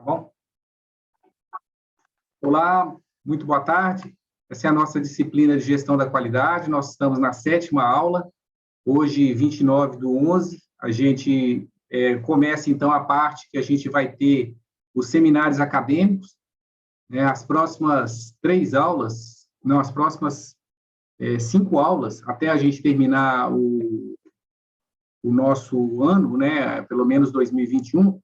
bom? Olá, muito boa tarde. Essa é a nossa disciplina de gestão da qualidade. Nós estamos na 7ª aula, hoje, 29/11. A gente começa, então, a parte que a gente vai ter os seminários acadêmicos. As próximas 3 aulas, não, as próximas 5 aulas, até a gente terminar o nosso ano, pelo menos 2021,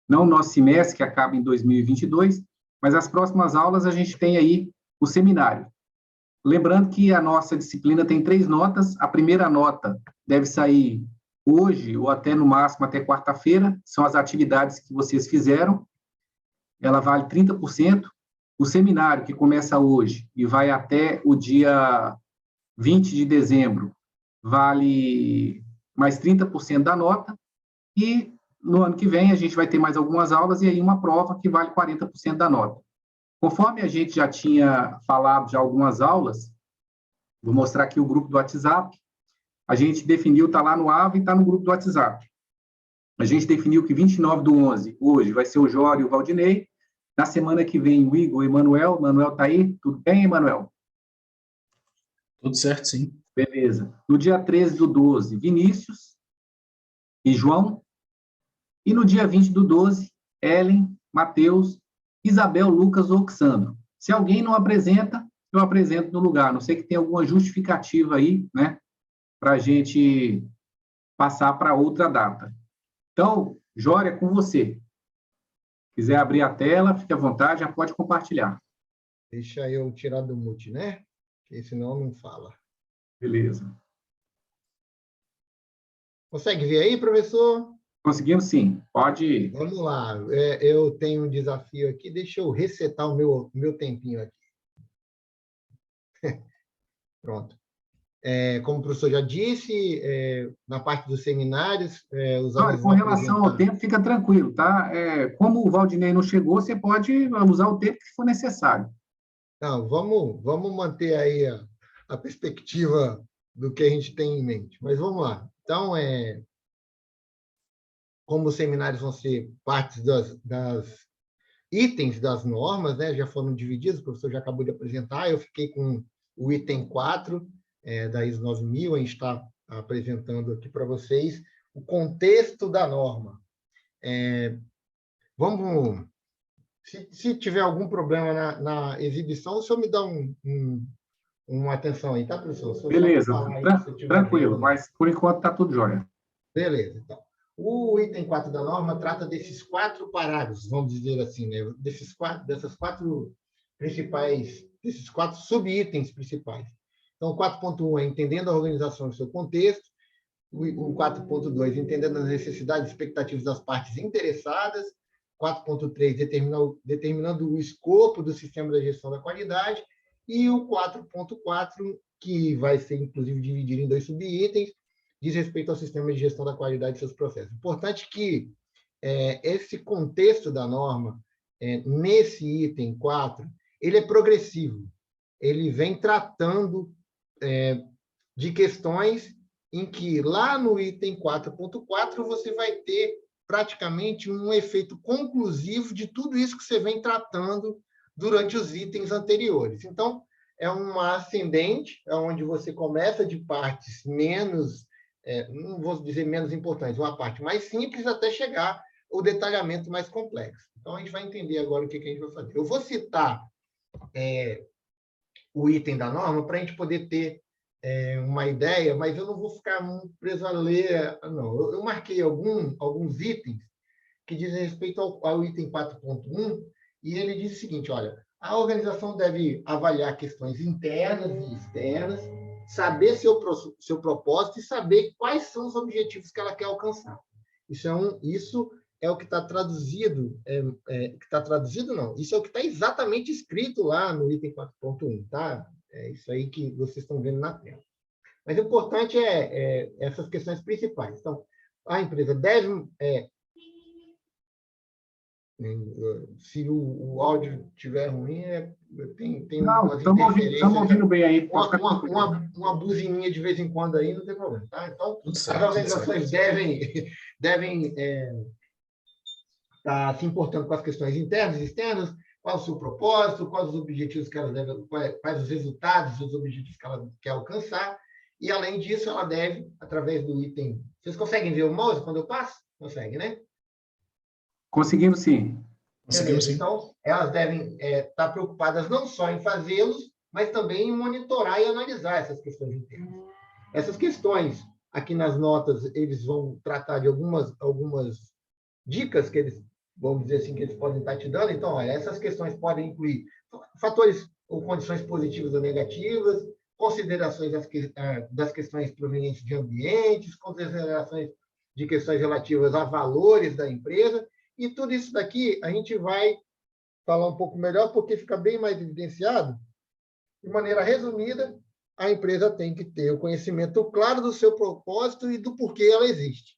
não o nosso semestre, que acaba em 2022, mas as próximas aulas a gente tem aí o seminário. Lembrando que a nossa disciplina tem 3 notas. A primeira nota deve sair hoje, ou até no máximo até quarta-feira, são as atividades que vocês fizeram. Ela vale 30%. O seminário, que começa hoje e vai até o dia 20 de dezembro, vale mais 30% da nota. E no ano que vem a gente vai ter mais algumas aulas e aí uma prova que vale 40% da nota. Conforme a gente já tinha falado de algumas aulas, vou mostrar aqui o grupo do WhatsApp. A gente definiu, está lá no AVA e está no grupo do WhatsApp. A gente definiu que 29/11, hoje, vai ser o Jório e o Valdinei. Na semana que vem, o Igor e o Emanuel. Emanuel está aí? Tudo bem, Emanuel? Tudo certo, sim. Beleza. No dia 13/12, Vinícius e João. E no dia 20/12, Ellen, Matheus, Isabel, Lucas ou Oxandro. Se alguém não apresenta, eu apresento no lugar. Não sei que tem alguma justificativa aí, para a gente passar para outra data. Então, Jória, é com você. Se quiser abrir a tela, fique à vontade, já pode compartilhar. Deixa eu tirar do mute, né? Porque senão não fala. Beleza. Consegue ver aí, professor? Conseguimos sim. Pode ir. Vamos lá. Eu tenho um desafio aqui. Deixa eu resetar o meu tempinho aqui. Pronto. Como o professor já disse, na parte dos seminários, os alunos Com relação ao tempo, fica tranquilo, tá? Como o Valdinei não chegou, você pode usar o tempo que for necessário. Não, vamos manter aí a perspectiva do que a gente tem em mente. Mas vamos lá. Então, como os seminários vão ser partes das itens das normas, já foram divididos, o professor já acabou de apresentar, eu fiquei com o item 4, da ISO 9000, a gente está apresentando aqui para vocês o contexto da norma. Se tiver algum problema na exibição, o senhor me dá uma atenção aí, tá, professor? Beleza, tranquilo, mas por enquanto está tudo jóia. Beleza, então. O item 4 da norma trata desses 4 parágrafos, vamos dizer assim, desses 4 sub-itens principais. Então, o 4.1 é entendendo a organização e seu contexto, o 4.2, entendendo as necessidades e expectativas das partes interessadas, 4.3, determinando o escopo do sistema de gestão da qualidade, e o 4.4, que vai ser, inclusive, dividido em 2 sub-itens, diz respeito ao sistema de gestão da qualidade e seus processos. Importante que esse contexto da norma, nesse item 4, ele é progressivo. Ele vem tratando de questões em que, lá no item 4.4, você vai ter praticamente um efeito conclusivo de tudo isso que você vem tratando durante os itens anteriores. Então, é uma ascendente, onde você começa de partes menos, não vou dizer menos importantes, uma parte mais simples até chegar ao detalhamento mais complexo. Então, a gente vai entender agora o que a gente vai fazer. Eu vou citar o item da norma para a gente poder ter uma ideia, mas eu não vou ficar muito preso a ler, não. Eu marquei alguns itens que dizem respeito ao item 4.1, e ele diz o seguinte, olha, a organização deve avaliar questões internas e externas, saber seu propósito e saber quais são os objetivos que ela quer alcançar. Isso é o que está traduzido, isso é o que está exatamente escrito lá no item 4.1, tá? É isso aí que vocês estão vendo na tela. Mas o importante é essas questões principais. Então, a empresa deve... se o áudio estiver ruim, tem não, estamos ouvindo bem aí. Uma buzininha de vez em quando aí, não tem problema. Tá? Então, as organizações devem está se importando com as questões internas e externas, qual o seu propósito, quais os objetivos que ela deve, quais os resultados, os objetivos que ela quer alcançar, e, além disso, ela deve, através do item... Vocês conseguem ver o mouse quando eu passo? Conseguem, né? Conseguimos sim. Conseguimos sim. Então, elas devem estar preocupadas não só em fazê-los, mas também em monitorar e analisar essas questões internas. Essas questões, aqui nas notas, eles vão tratar de algumas dicas que eles, vamos dizer assim, que eles podem estar te dando. Então, olha, essas questões podem incluir fatores ou condições positivas ou negativas, considerações das questões provenientes de ambientes, considerações de questões relativas a valores da empresa, e tudo isso daqui a gente vai falar um pouco melhor, porque fica bem mais evidenciado. De maneira resumida, a empresa tem que ter o conhecimento claro do seu propósito e do porquê ela existe.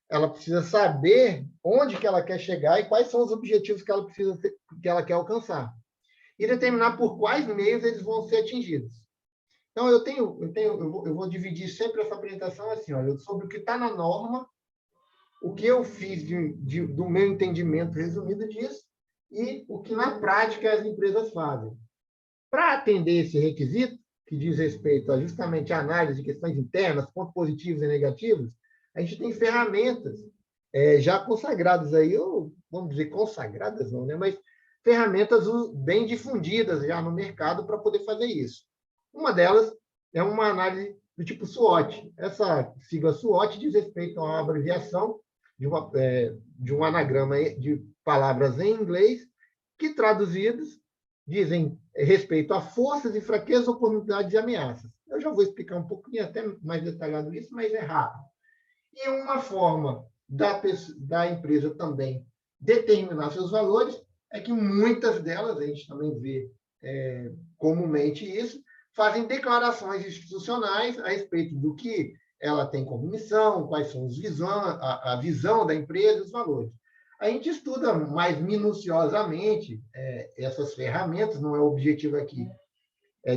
Ela precisa saber onde que ela quer chegar e quais são os objetivos que ela quer alcançar. E determinar por quais meios eles vão ser atingidos. Então, eu vou dividir sempre essa apresentação assim, olha, sobre o que está na norma, o que eu fiz do meu entendimento resumido disso e o que, na prática, as empresas fazem. Para atender esse requisito, que diz respeito a justamente a análise de questões internas, pontos positivos e negativos, a gente tem ferramentas já consagradas aí, ou vamos dizer consagradas não, né? Mas ferramentas bem difundidas já no mercado para poder fazer isso. Uma delas é uma análise do tipo SWOT. Essa sigla SWOT diz respeito a uma abreviação de um anagrama de palavras em inglês que, traduzidas, dizem respeito a forças e fraquezas, oportunidades e ameaças. Eu já vou explicar um pouquinho até mais detalhado isso, mas é rápido. E uma forma da empresa também determinar seus valores é que muitas delas, a gente também vê comumente isso, fazem declarações institucionais a respeito do que ela tem como missão, quais são a visão da empresa, os valores. A gente estuda mais minuciosamente essas ferramentas, não é o objetivo aqui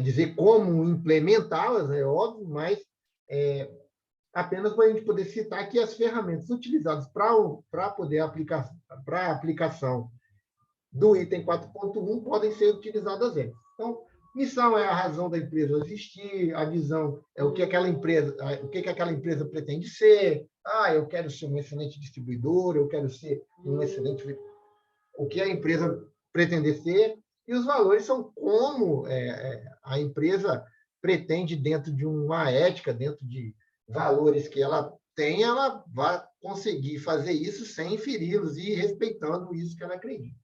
dizer como implementá-las, é óbvio, mas apenas para a gente poder citar que as ferramentas utilizadas para poder aplicar para a aplicação do item 4.1 podem ser utilizadas antes. Então, missão é a razão da empresa existir, a visão é o que aquela empresa pretende ser. Eu quero ser um excelente distribuidor, eu quero ser um excelente... O que a empresa pretende ser, e os valores são como a empresa pretende, dentro de uma ética, dentro de valores que ela tem, ela vai conseguir fazer isso sem feri-los e respeitando isso que ela acredita.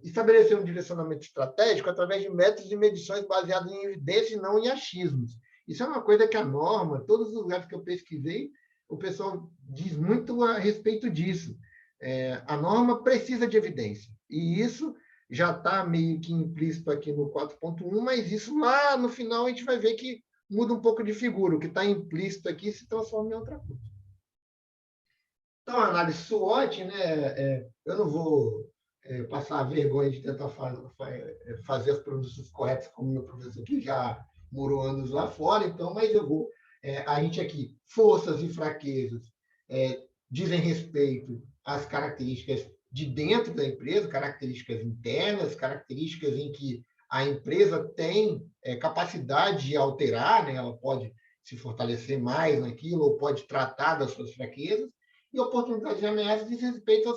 Estabelecer um direcionamento estratégico através de métodos e medições baseados em evidência e não em achismos. Isso é uma coisa que a norma, todos os lugares que eu pesquisei, o pessoal diz muito a respeito disso. A norma precisa de evidência, e isso já está meio que implícito aqui no 4.1, mas isso lá no final a gente vai ver que muda um pouco de figura, o que está implícito aqui se transforma em outra coisa. Então, a análise SWOT, né, eu não vou passar a vergonha de tentar fazer as pronúncias corretas, como meu professor que já morou anos lá fora, então, mas eu vou... a gente aqui, forças e fraquezas dizem respeito às características de dentro da empresa, características internas, características em que a empresa tem capacidade de alterar, né? Ela pode se fortalecer mais naquilo, ou pode tratar das suas fraquezas, e oportunidades de ameaça diz respeito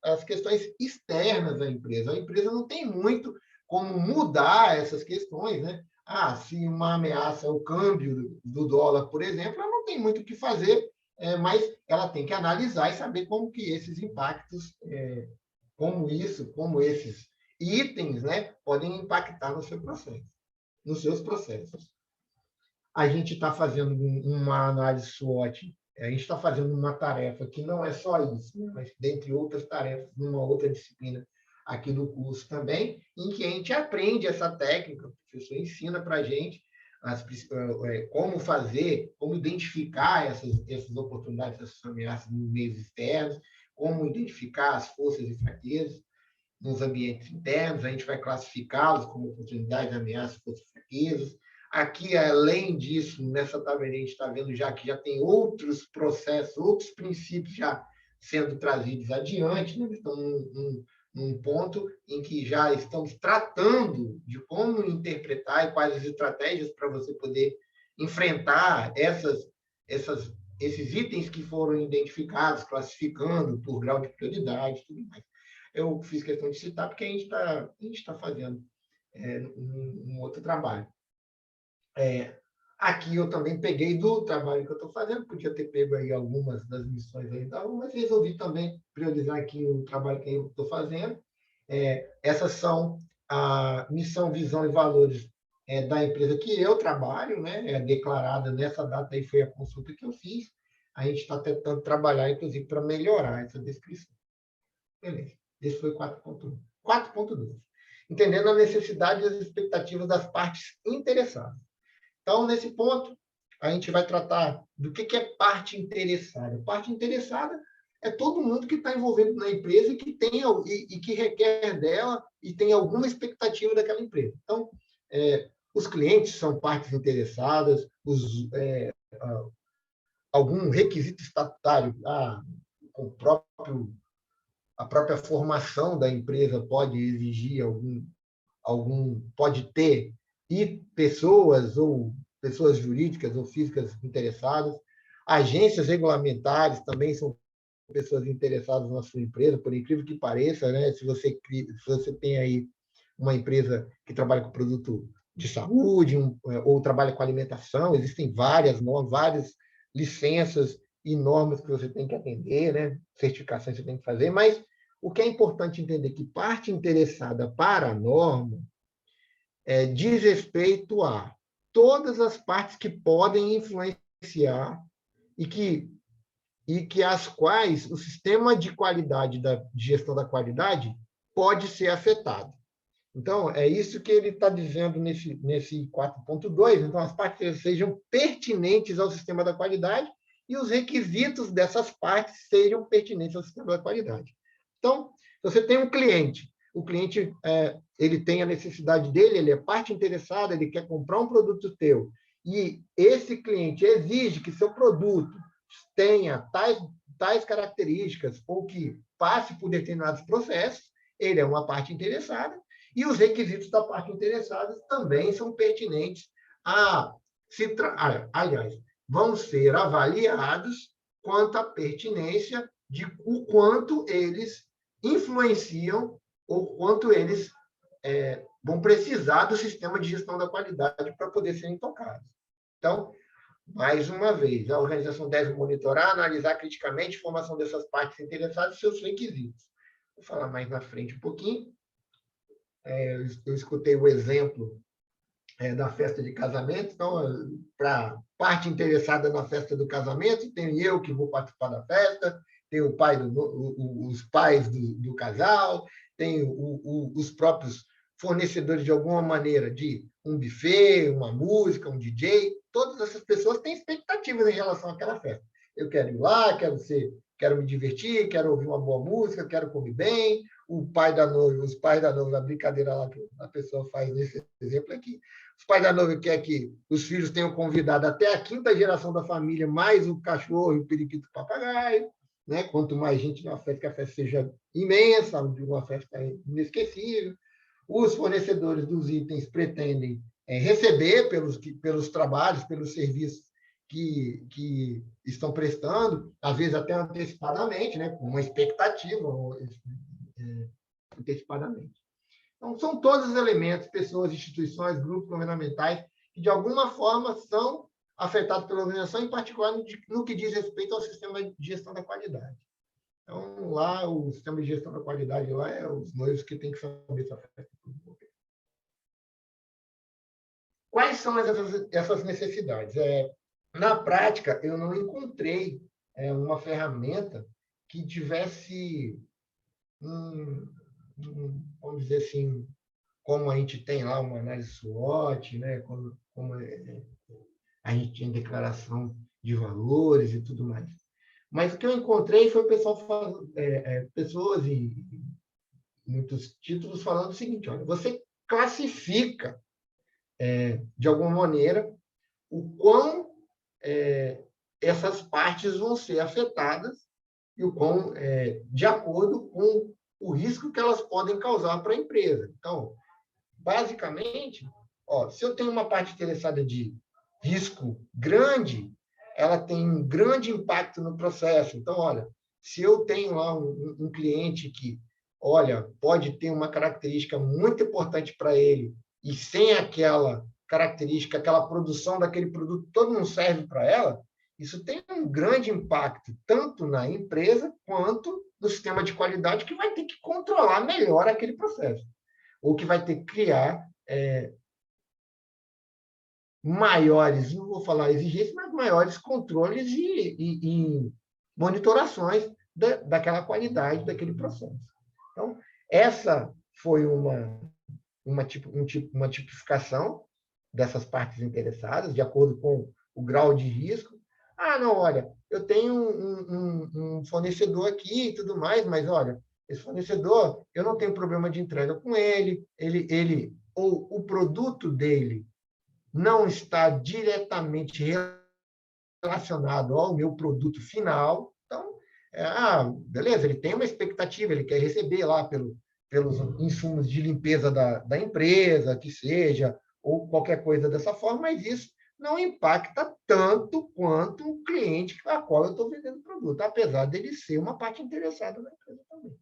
às questões externas da empresa. A empresa não tem muito como mudar essas questões, né? Se uma ameaça é o câmbio do dólar, por exemplo, ela não tem muito o que fazer, mas ela tem que analisar e saber como que esses impactos, como esses itens, né, podem impactar no seu processo, nos seus processos. A gente está fazendo uma análise SWOT, a gente está fazendo uma tarefa que não é só isso, né, mas dentre outras tarefas, numa outra disciplina aqui no curso também, em que a gente aprende essa técnica, o professor ensina para a gente como fazer, como identificar essas oportunidades, essas ameaças nos meios externos, como identificar as forças e fraquezas nos ambientes internos, a gente vai classificá-los como oportunidades, ameaças, forças e fraquezas. Aqui, além disso, nessa tabela, a gente está vendo já que já tem outros processos, outros princípios já sendo trazidos adiante, né? Estão num ponto em que já estamos tratando de como interpretar e quais as estratégias para você poder enfrentar esses itens que foram identificados, classificando por grau de prioridade e tudo mais. Eu fiz questão de citar porque a gente está fazendo um outro trabalho. Aqui eu também peguei do trabalho que eu estou fazendo, podia ter pego aí algumas das missões aí, mas resolvi também priorizar aqui o trabalho que eu estou fazendo. Essas são a missão, visão e valores da empresa que eu trabalho, né? Declarada nessa data aí, foi a consulta que eu fiz. A gente está tentando trabalhar, inclusive, para melhorar essa descrição. Beleza. Esse foi 4.1. 4.2. Entendendo a necessidade e as expectativas das partes interessadas. Então, nesse ponto, a gente vai tratar do que é parte interessada. Parte interessada é todo mundo que está envolvido na empresa e que requer dela e tem alguma expectativa daquela empresa. Então, os clientes são partes interessadas, algum requisito estatutário, a própria formação da empresa pode exigir pode ter pessoas jurídicas ou físicas interessadas. Agências regulamentares também são pessoas interessadas na sua empresa, por incrível que pareça, né? Se você tem aí uma empresa que trabalha com produto de saúde ou trabalha com alimentação, existem várias normas, várias licenças e normas que você tem que atender, né? Certificações que você tem que fazer, mas o que é importante entender que parte interessada para a norma diz respeito a todas as partes que podem influenciar e que as quais o sistema de qualidade de gestão da qualidade pode ser afetado. Então, é isso que ele está dizendo nesse 4.2. Então, as partes sejam pertinentes ao sistema da qualidade e os requisitos dessas partes sejam pertinentes ao sistema da qualidade. Então, se você tem um cliente, o cliente ele tem a necessidade dele, ele é parte interessada, ele quer comprar um produto teu, e esse cliente exige que seu produto tenha tais características ou que passe por determinados processos, ele é uma parte interessada, e os requisitos da parte interessada também são pertinentes aliás, vão ser avaliados quanto à pertinência de o quanto eles influenciam ou quanto eles vão precisar do sistema de gestão da qualidade para poder serem tocados. Então, mais uma vez, a organização deve monitorar, analisar criticamente a formação dessas partes interessadas e seus requisitos. Vou falar mais na frente um pouquinho. Eu escutei o exemplo da festa de casamento. Então, para parte interessada na festa do casamento, tem eu que vou participar da festa, tem os pais do casal, tem os próprios fornecedores, de alguma maneira, de um buffet, uma música, um DJ. Todas essas pessoas têm expectativas em relação àquela festa. Eu quero ir lá, quero me divertir, quero ouvir uma boa música, quero comer bem. Os pais da noiva, a brincadeira lá que a pessoa faz nesse exemplo aqui. Os pais da noiva querem que os filhos tenham convidado até a 5ª geração da família, mais o cachorro e o periquito papagaio. Né? Quanto mais gente na festa, que a festa seja imensa, uma festa inesquecível. Os fornecedores dos itens pretendem receber pelos trabalhos, pelos serviços que estão prestando, às vezes até antecipadamente, né? Com uma expectativa antecipadamente. Então, são todos os elementos, pessoas, instituições, grupos governamentais, que de alguma forma são afetados pela organização, em particular no que diz respeito ao sistema de gestão da qualidade. Então, lá, o sistema de gestão da qualidade lá é os noivos que têm que saber se a festa é tudo. Quais são essas necessidades? Na prática, eu não encontrei uma ferramenta que tivesse, vamos dizer assim, como a gente tem lá uma análise SWOT, né? como a gente tem declaração de valores e tudo mais. Mas o que eu encontrei foi pessoas e muitos títulos falando o seguinte: olha, você classifica, de alguma maneira, o quão essas partes vão ser afetadas e o quão de acordo com o risco que elas podem causar para a empresa. Então, basicamente, se eu tenho uma parte interessada de risco grande, ela tem um grande impacto no processo. Então, olha, se eu tenho lá um cliente que, olha, pode ter uma característica muito importante para ele, e sem aquela característica, aquela produção daquele produto, todo não serve para ela, isso tem um grande impacto, tanto na empresa, quanto no sistema de qualidade, que vai ter que controlar melhor aquele processo, ou que vai ter que criar maiores, não vou falar exigências, mas maiores controles e monitorações daquela qualidade, daquele processo. Então, essa foi uma tipificação dessas partes interessadas, de acordo com o grau de risco. Não, olha, eu tenho um fornecedor aqui e tudo mais, mas, olha, esse fornecedor, eu não tenho problema de entrega com ele, ou o produto dele não está diretamente relacionado ao meu produto final. Então, beleza, ele tem uma expectativa, ele quer receber lá pelos insumos de limpeza da empresa, que seja, ou qualquer coisa dessa forma, mas isso não impacta tanto quanto o cliente a qual eu estou vendendo o produto, apesar dele ser uma parte interessada na empresa também.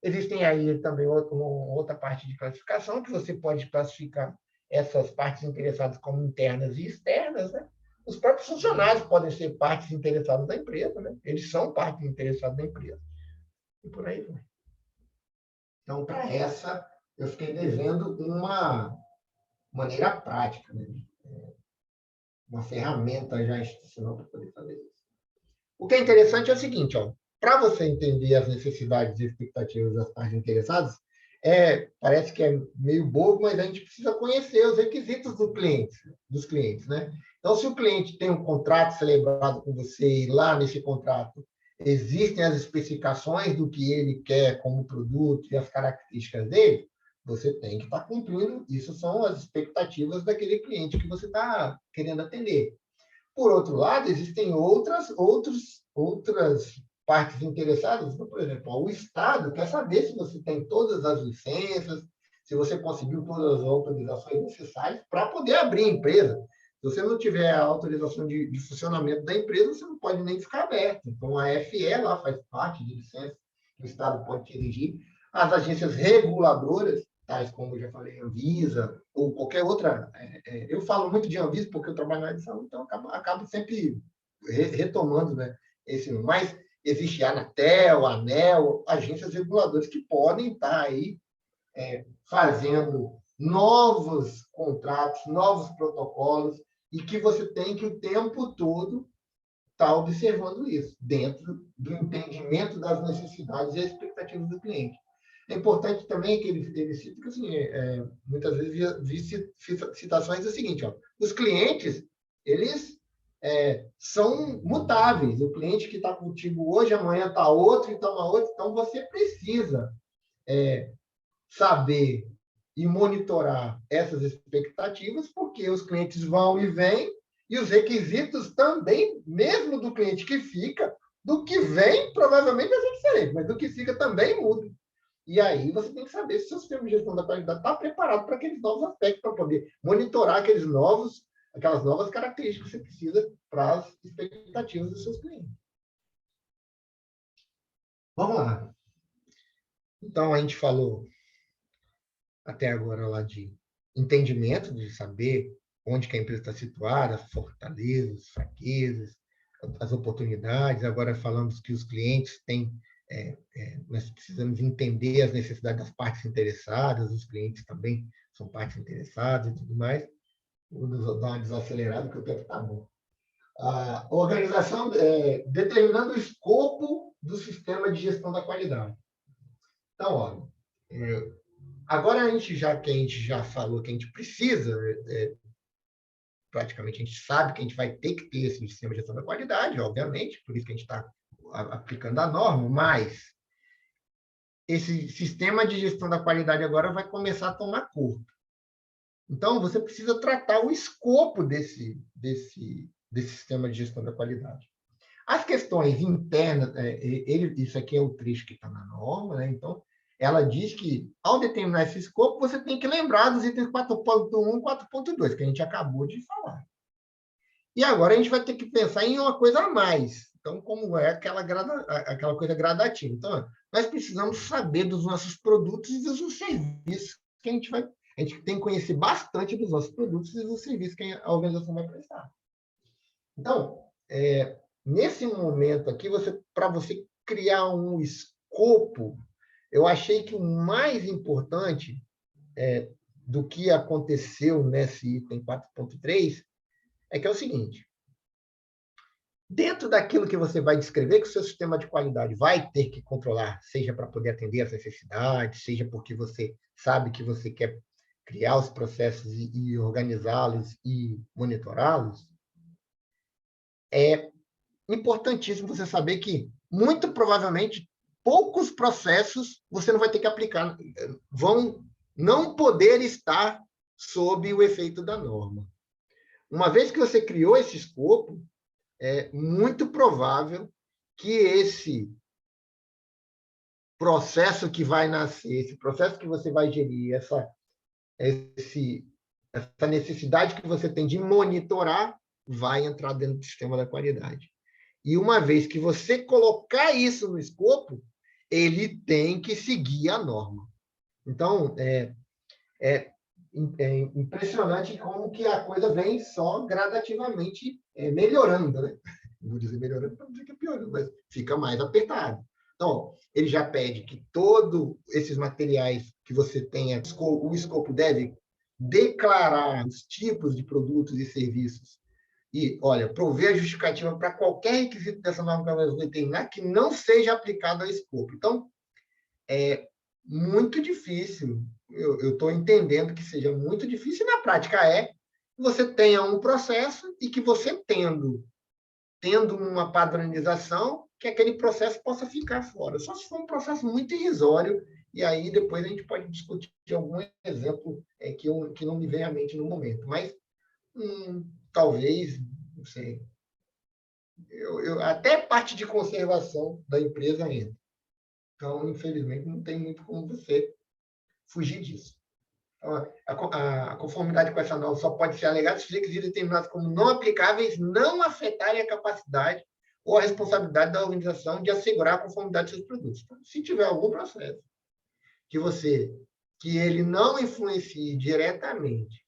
Existem aí também outra parte de classificação, que você pode classificar essas partes interessadas como internas e externas, né? Os próprios funcionários podem ser partes interessadas da empresa, né? Eles são partes interessadas da empresa. E por aí vai. Então, para essa, eu fiquei devendo uma maneira prática, né? Uma ferramenta já institucional para poder fazer isso. O que é interessante é o seguinte, para você entender as necessidades e expectativas das partes interessadas, parece que é meio bobo, mas a gente precisa conhecer os requisitos dos clientes, né? Então, se o cliente tem um contrato celebrado com você e lá nesse contrato existem as especificações do que ele quer como produto e as características dele, você tem que estar cumprindo. Isso são as expectativas daquele cliente que você está querendo atender. Por outro lado, existem outras partes interessadas. Então, por exemplo, o Estado quer saber se você tem todas as licenças, se você conseguiu todas as autorizações necessárias para poder abrir a empresa. Se você não tiver a autorização de funcionamento da empresa, você não pode nem ficar aberto. Então, a FE lá faz parte de licença que o Estado pode te exigir. As agências reguladoras, tais como eu já falei, Anvisa, ou qualquer outra. Eu falo muito de Anvisa porque eu trabalho na edição, então acabo sempre retomando, né, esse. Mas existe a Anatel, a ANEEL, agências reguladoras que podem estar aí fazendo novos contratos, novos protocolos, e que você tem que o tempo todo estar observando isso, dentro do entendimento das necessidades e expectativas do cliente. É importante também que ele cita que, assim, muitas vezes vi citações do seguinte, os clientes, eles são mutáveis. O cliente que está contigo hoje, amanhã está outro, então outro. Então, você precisa saber e monitorar essas expectativas, porque os clientes vão e vêm, e os requisitos também, mesmo do cliente que fica, do que vem, provavelmente vai ser diferente, mas do que fica também muda. E aí você tem que saber se o seu sistema de gestão da qualidade está preparado para aqueles novos aspectos, para poder monitorar aquelas novas características que você precisa para as expectativas dos seus clientes. Vamos lá. Então, a gente falou até agora lá de entendimento, de saber onde que a empresa está situada, as fortalezas, as fraquezas, as oportunidades. Agora falamos que os clientes têm... nós precisamos entender as necessidades das partes interessadas, os clientes também são partes interessadas e tudo mais. Vou dar uma desacelerada, porque o tempo está bom. A organização, determinando o escopo do sistema de gestão da qualidade. Então, olha, agora que a gente já falou que a gente precisa, praticamente a gente sabe que a gente vai ter que ter esse sistema de gestão da qualidade, obviamente, por isso que a gente está aplicando a norma, mas esse sistema de gestão da qualidade agora vai começar a tomar corpo. Então, você precisa tratar o escopo desse sistema de gestão da qualidade. As questões internas, isso aqui é o trecho que está na norma, né? Então, ela diz que, ao determinar esse escopo, você tem que lembrar dos itens 4.1 e 4.2, que a gente acabou de falar. E agora a gente vai ter que pensar em uma coisa a mais. Então, como é aquela coisa gradativa. Então, nós precisamos saber dos nossos produtos e dos serviços que a gente tem que conhecer bastante dos nossos produtos e dos serviços que a organização vai prestar. Então, nesse momento aqui, para você criar um escopo, eu achei que o mais importante do que aconteceu nesse item 4.3 é que é o seguinte: dentro daquilo que você vai descrever que o seu sistema de qualidade vai ter que controlar, seja para poder atender às necessidades, seja porque você sabe que você quer criar os processos e organizá-los e monitorá-los, é importantíssimo você saber que, muito provavelmente, poucos processos você não vai ter que aplicar, vão não poder estar sob o efeito da norma. Uma vez que você criou esse escopo, é muito provável que esse processo que vai nascer, esse processo que você vai gerir, essa necessidade que você tem de monitorar, vai entrar dentro do sistema da qualidade. E uma vez que você colocar isso no escopo, ele tem que seguir a norma. Então, é impressionante como que a coisa vem só gradativamente melhorando, né? Não vou dizer melhorando para não dizer que é piorando, mas fica mais apertado. Então, ele já pede que todos esses materiais que você tenha, o escopo deve declarar os tipos de produtos e serviços e, olha, prover a justificativa para qualquer requisito dessa norma que nós vamos determinar que não seja aplicado ao escopo. Então, é muito difícil, eu estou entendendo que seja muito difícil, e na prática que você tenha um processo e que você, tendo uma padronização, que aquele processo possa ficar fora. Só se for um processo muito irrisório, e aí depois a gente pode discutir algum exemplo que não me vem à mente no momento. Mas, talvez, não sei, até parte de conservação da empresa entra. Então, infelizmente, não tem muito como você fugir disso. Então, a conformidade com essa norma só pode ser alegada se os requisitos determinados como não aplicáveis não afetarem a capacidade ou a responsabilidade da organização de assegurar a conformidade de seus produtos. Então, se tiver algum processo que ele não influencie diretamente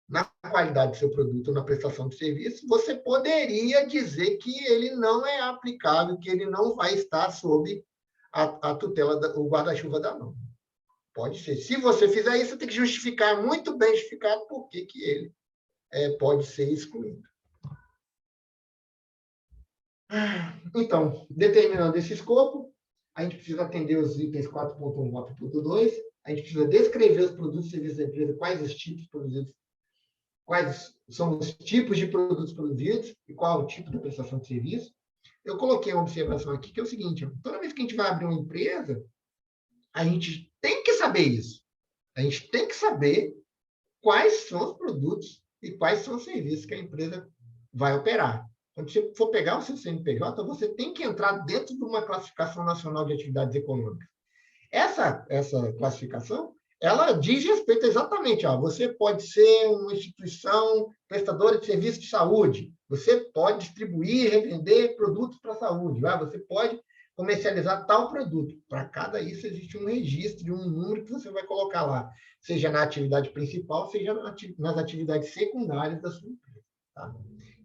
na qualidade do seu produto ou na prestação de serviço, você poderia dizer que ele não é aplicável, que ele não vai estar sob a tutela, o guarda-chuva da norma. Pode ser. Se você fizer isso, você tem que justificar, muito bem justificado, por que ele pode ser excluído. Então, determinando esse escopo, a gente precisa atender os itens 4.1 e 4.2, a gente precisa descrever os produtos e serviços da empresa, quais os tipos produzidos, quais são os tipos de produtos produzidos e qual é o tipo de prestação de serviço. Eu coloquei uma observação aqui, que é o seguinte: toda vez que a gente vai abrir uma empresa, a gente tem que saber isso. A gente tem que saber quais são os produtos e quais são os serviços que a empresa vai operar. Quando você for pegar o seu CNPJ, você tem que entrar dentro de uma classificação nacional de atividades econômicas. Essa classificação, ela diz respeito exatamente, você pode ser uma instituição prestadora de serviços de saúde, você pode distribuir e revender produtos para a saúde, você pode comercializar tal produto. Para cada isso existe um registro, um número que você vai colocar lá, seja na atividade principal, seja nas atividades secundárias da sua empresa. Tá?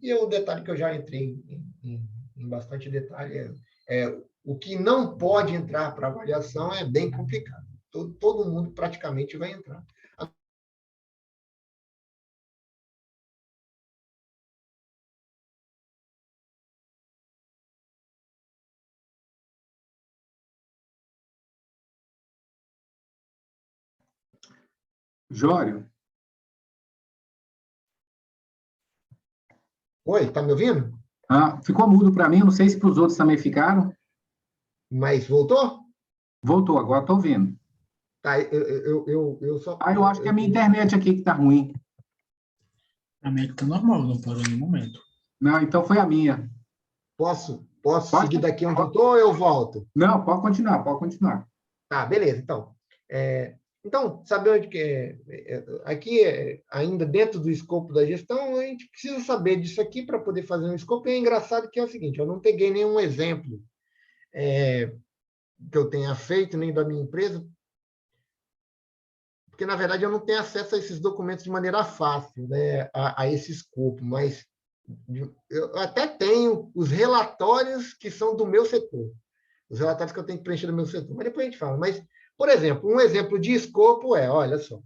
E o detalhe que eu já entrei em bastante detalhe o que não pode entrar para avaliação é bem complicado. Todo mundo praticamente vai entrar. Jório? Oi, está me ouvindo? Ficou mudo para mim, não sei se para os outros também ficaram. Mas voltou? Voltou, agora estou ouvindo. Tá, eu só... eu acho que é a minha internet aqui que está ruim. A minha está normal, não parou no momento. Não, então foi a minha. Posso Pode seguir daqui onde eu pode- estou ou eu volto? Não, pode continuar, pode continuar. Tá, beleza. Então, saber onde que aqui, ainda dentro do escopo da gestão, a gente precisa saber disso aqui para poder fazer um escopo. E é engraçado que é o seguinte, eu não peguei nenhum exemplo que eu tenha feito, nem da minha empresa, porque, na verdade, eu não tenho acesso a esses documentos de maneira fácil, né, a esse escopo, mas eu até tenho os relatórios que são do meu setor, os relatórios que eu tenho que preencher do meu setor, mas depois a gente fala. Mas, por exemplo, um exemplo de escopo olha só,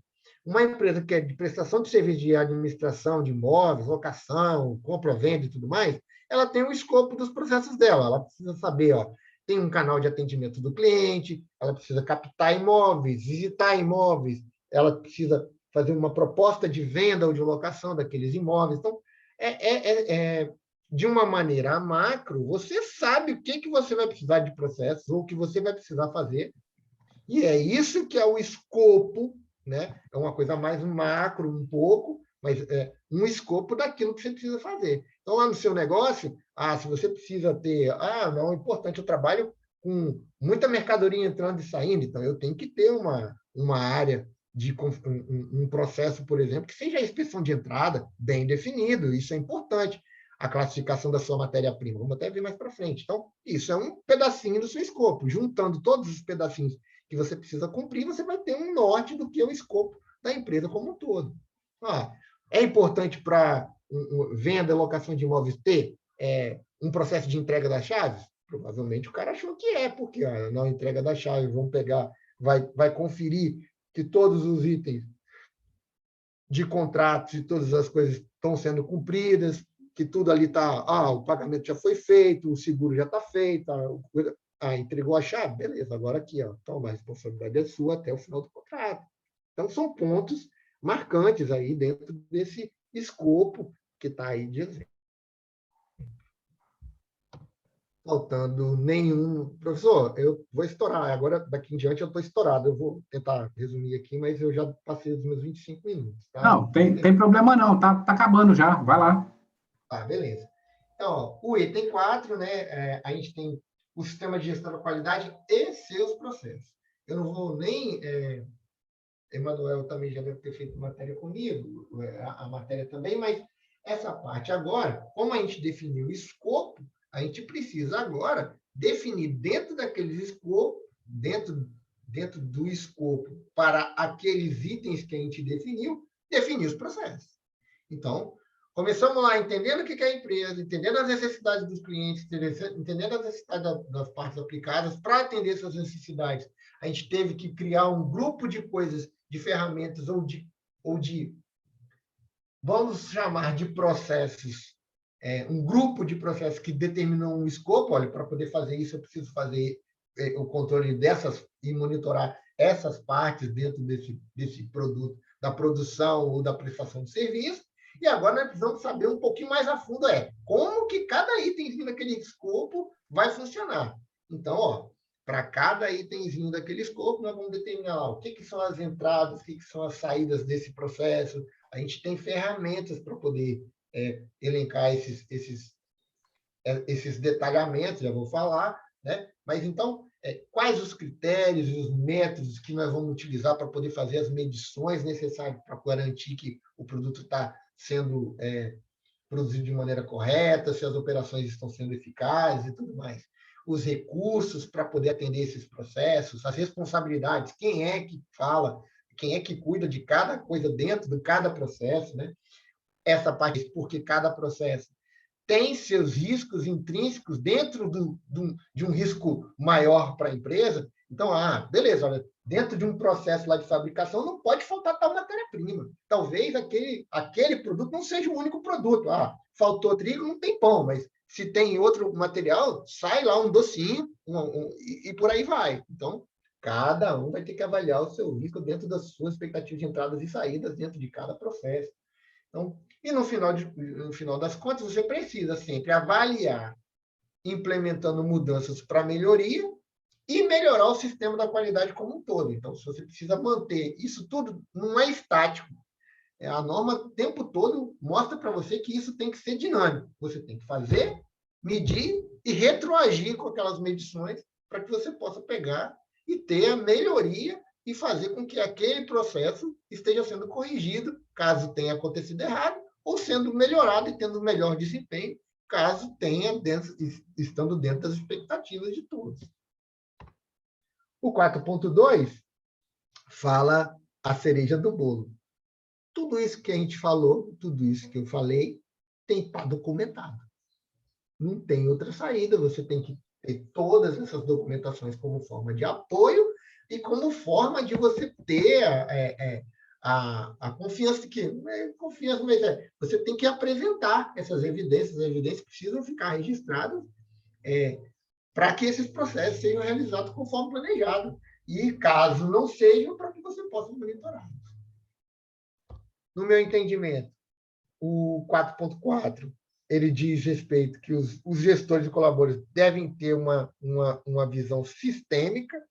uma empresa que é de prestação de serviço de administração de imóveis, locação, compra, venda e tudo mais, ela tem um escopo dos processos dela. Ela precisa saber, tem um canal de atendimento do cliente, ela precisa captar imóveis, visitar imóveis, ela precisa fazer uma proposta de venda ou de locação daqueles imóveis. Então, de uma maneira macro, você sabe o que você vai precisar de processos ou o que você vai precisar fazer, e é isso que é o escopo, né? É uma coisa mais macro um pouco, mas é um escopo daquilo que você precisa fazer. Então, lá no seu negócio, se você precisa ter... não, é importante, eu trabalho com muita mercadoria entrando e saindo, então eu tenho que ter uma área de um processo, por exemplo, que seja a inspeção de entrada bem definido, isso é importante. A classificação da sua matéria-prima, vamos até ver mais para frente. Então, isso é um pedacinho do seu escopo. Juntando todos os pedacinhos que você precisa cumprir, você vai ter um norte do que é o escopo da empresa como um todo. É importante para venda e locação de imóveis ter um processo de entrega das chaves? Provavelmente o cara achou que porque na entrega da chave, vamos pegar, vai conferir que todos os itens de contratos e todas as coisas estão sendo cumpridas, que tudo ali está, o pagamento já foi feito, o seguro já está feito, entregou a chave, beleza, agora aqui, então a responsabilidade é sua até o final do contrato. Então, são pontos marcantes aí dentro desse escopo que está aí de exemplo. Faltando nenhum... Professor, eu vou estourar, agora daqui em diante eu estou estourado, eu vou tentar resumir aqui, mas eu já passei os meus 25 minutos. Tá? Não, tem problema não, tá acabando já, vai lá. Beleza. Então, o item 4, né, a gente tem o sistema de gestão da qualidade e seus processos. Eu não vou nem... Emanuel também já deve ter feito matéria comigo, a matéria também, mas essa parte agora, como a gente definiu o escopo, a gente precisa agora definir dentro daqueles escopos, dentro do escopo, para aqueles itens que a gente definiu, definir os processos. Então, começamos lá entendendo o que é a empresa, entendendo as necessidades dos clientes, entendendo as necessidades das partes aplicadas. Para atender essas necessidades, a gente teve que criar um grupo de coisas, de ferramentas ou de vamos chamar de processos, um grupo de processos que determinam um escopo. Olha, para poder fazer isso, eu preciso fazer o controle dessas e monitorar essas partes dentro desse produto, da produção ou da prestação de serviço. E agora nós precisamos saber um pouquinho mais a fundo como que cada itemzinho daquele escopo vai funcionar. Então, para cada itemzinho daquele escopo, nós vamos determinar lá o que são as entradas, o que são as saídas desse processo. A gente tem ferramentas para poder elencar esses detalhamentos, já vou falar, né? Mas, então, quais os critérios e os métodos que nós vamos utilizar para poder fazer as medições necessárias para garantir que o produto está sendo produzido de maneira correta, se as operações estão sendo eficazes e tudo mais. Os recursos para poder atender esses processos, as responsabilidades, quem é que fala, quem é que cuida de cada coisa dentro de cada processo, né? Essa parte, porque cada processo tem seus riscos intrínsecos dentro de um risco maior para a empresa. Então, beleza, olha, dentro de um processo lá de fabricação não pode faltar tal matéria-prima. Talvez aquele produto não seja o único produto. Faltou trigo, não tem pão, mas se tem outro material, sai lá um docinho e por aí vai. Então, cada um vai ter que avaliar o seu risco dentro das suas expectativas de entradas e saídas dentro de cada processo. Então, e no final das contas, você precisa sempre avaliar, implementando mudanças para melhoria e melhorar o sistema da qualidade como um todo. Então, se você precisa manter isso tudo, não é estático. A norma, o tempo todo, mostra para você que isso tem que ser dinâmico. Você tem que fazer, medir e retroagir com aquelas medições para que você possa pegar e ter a melhoria e fazer com que aquele processo esteja sendo corrigido, caso tenha acontecido errado, ou sendo melhorado e tendo melhor desempenho, caso tenha estando dentro das expectativas de todos. O 4.2 fala a cereja do bolo. Tudo isso que a gente falou, tudo isso que eu falei, tem que estar documentado. Não tem outra saída, você tem que ter todas essas documentações como forma de apoio e como forma de você ter a confiança que não é confiança, mas você tem que apresentar essas evidências. As evidências precisam ficar registradas para que esses processos sejam realizados conforme planejado. E, caso não sejam, para que você possa monitorar. No meu entendimento, o 4.4 ele diz respeito que os gestores e colaboradores devem ter uma visão sistêmica.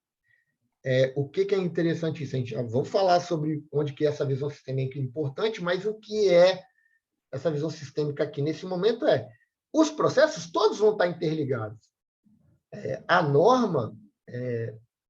O que é interessante isso? A gente já vou falar sobre onde que essa visão sistêmica é importante, mas o que é essa visão sistêmica aqui nesse momento os processos todos vão estar interligados. A norma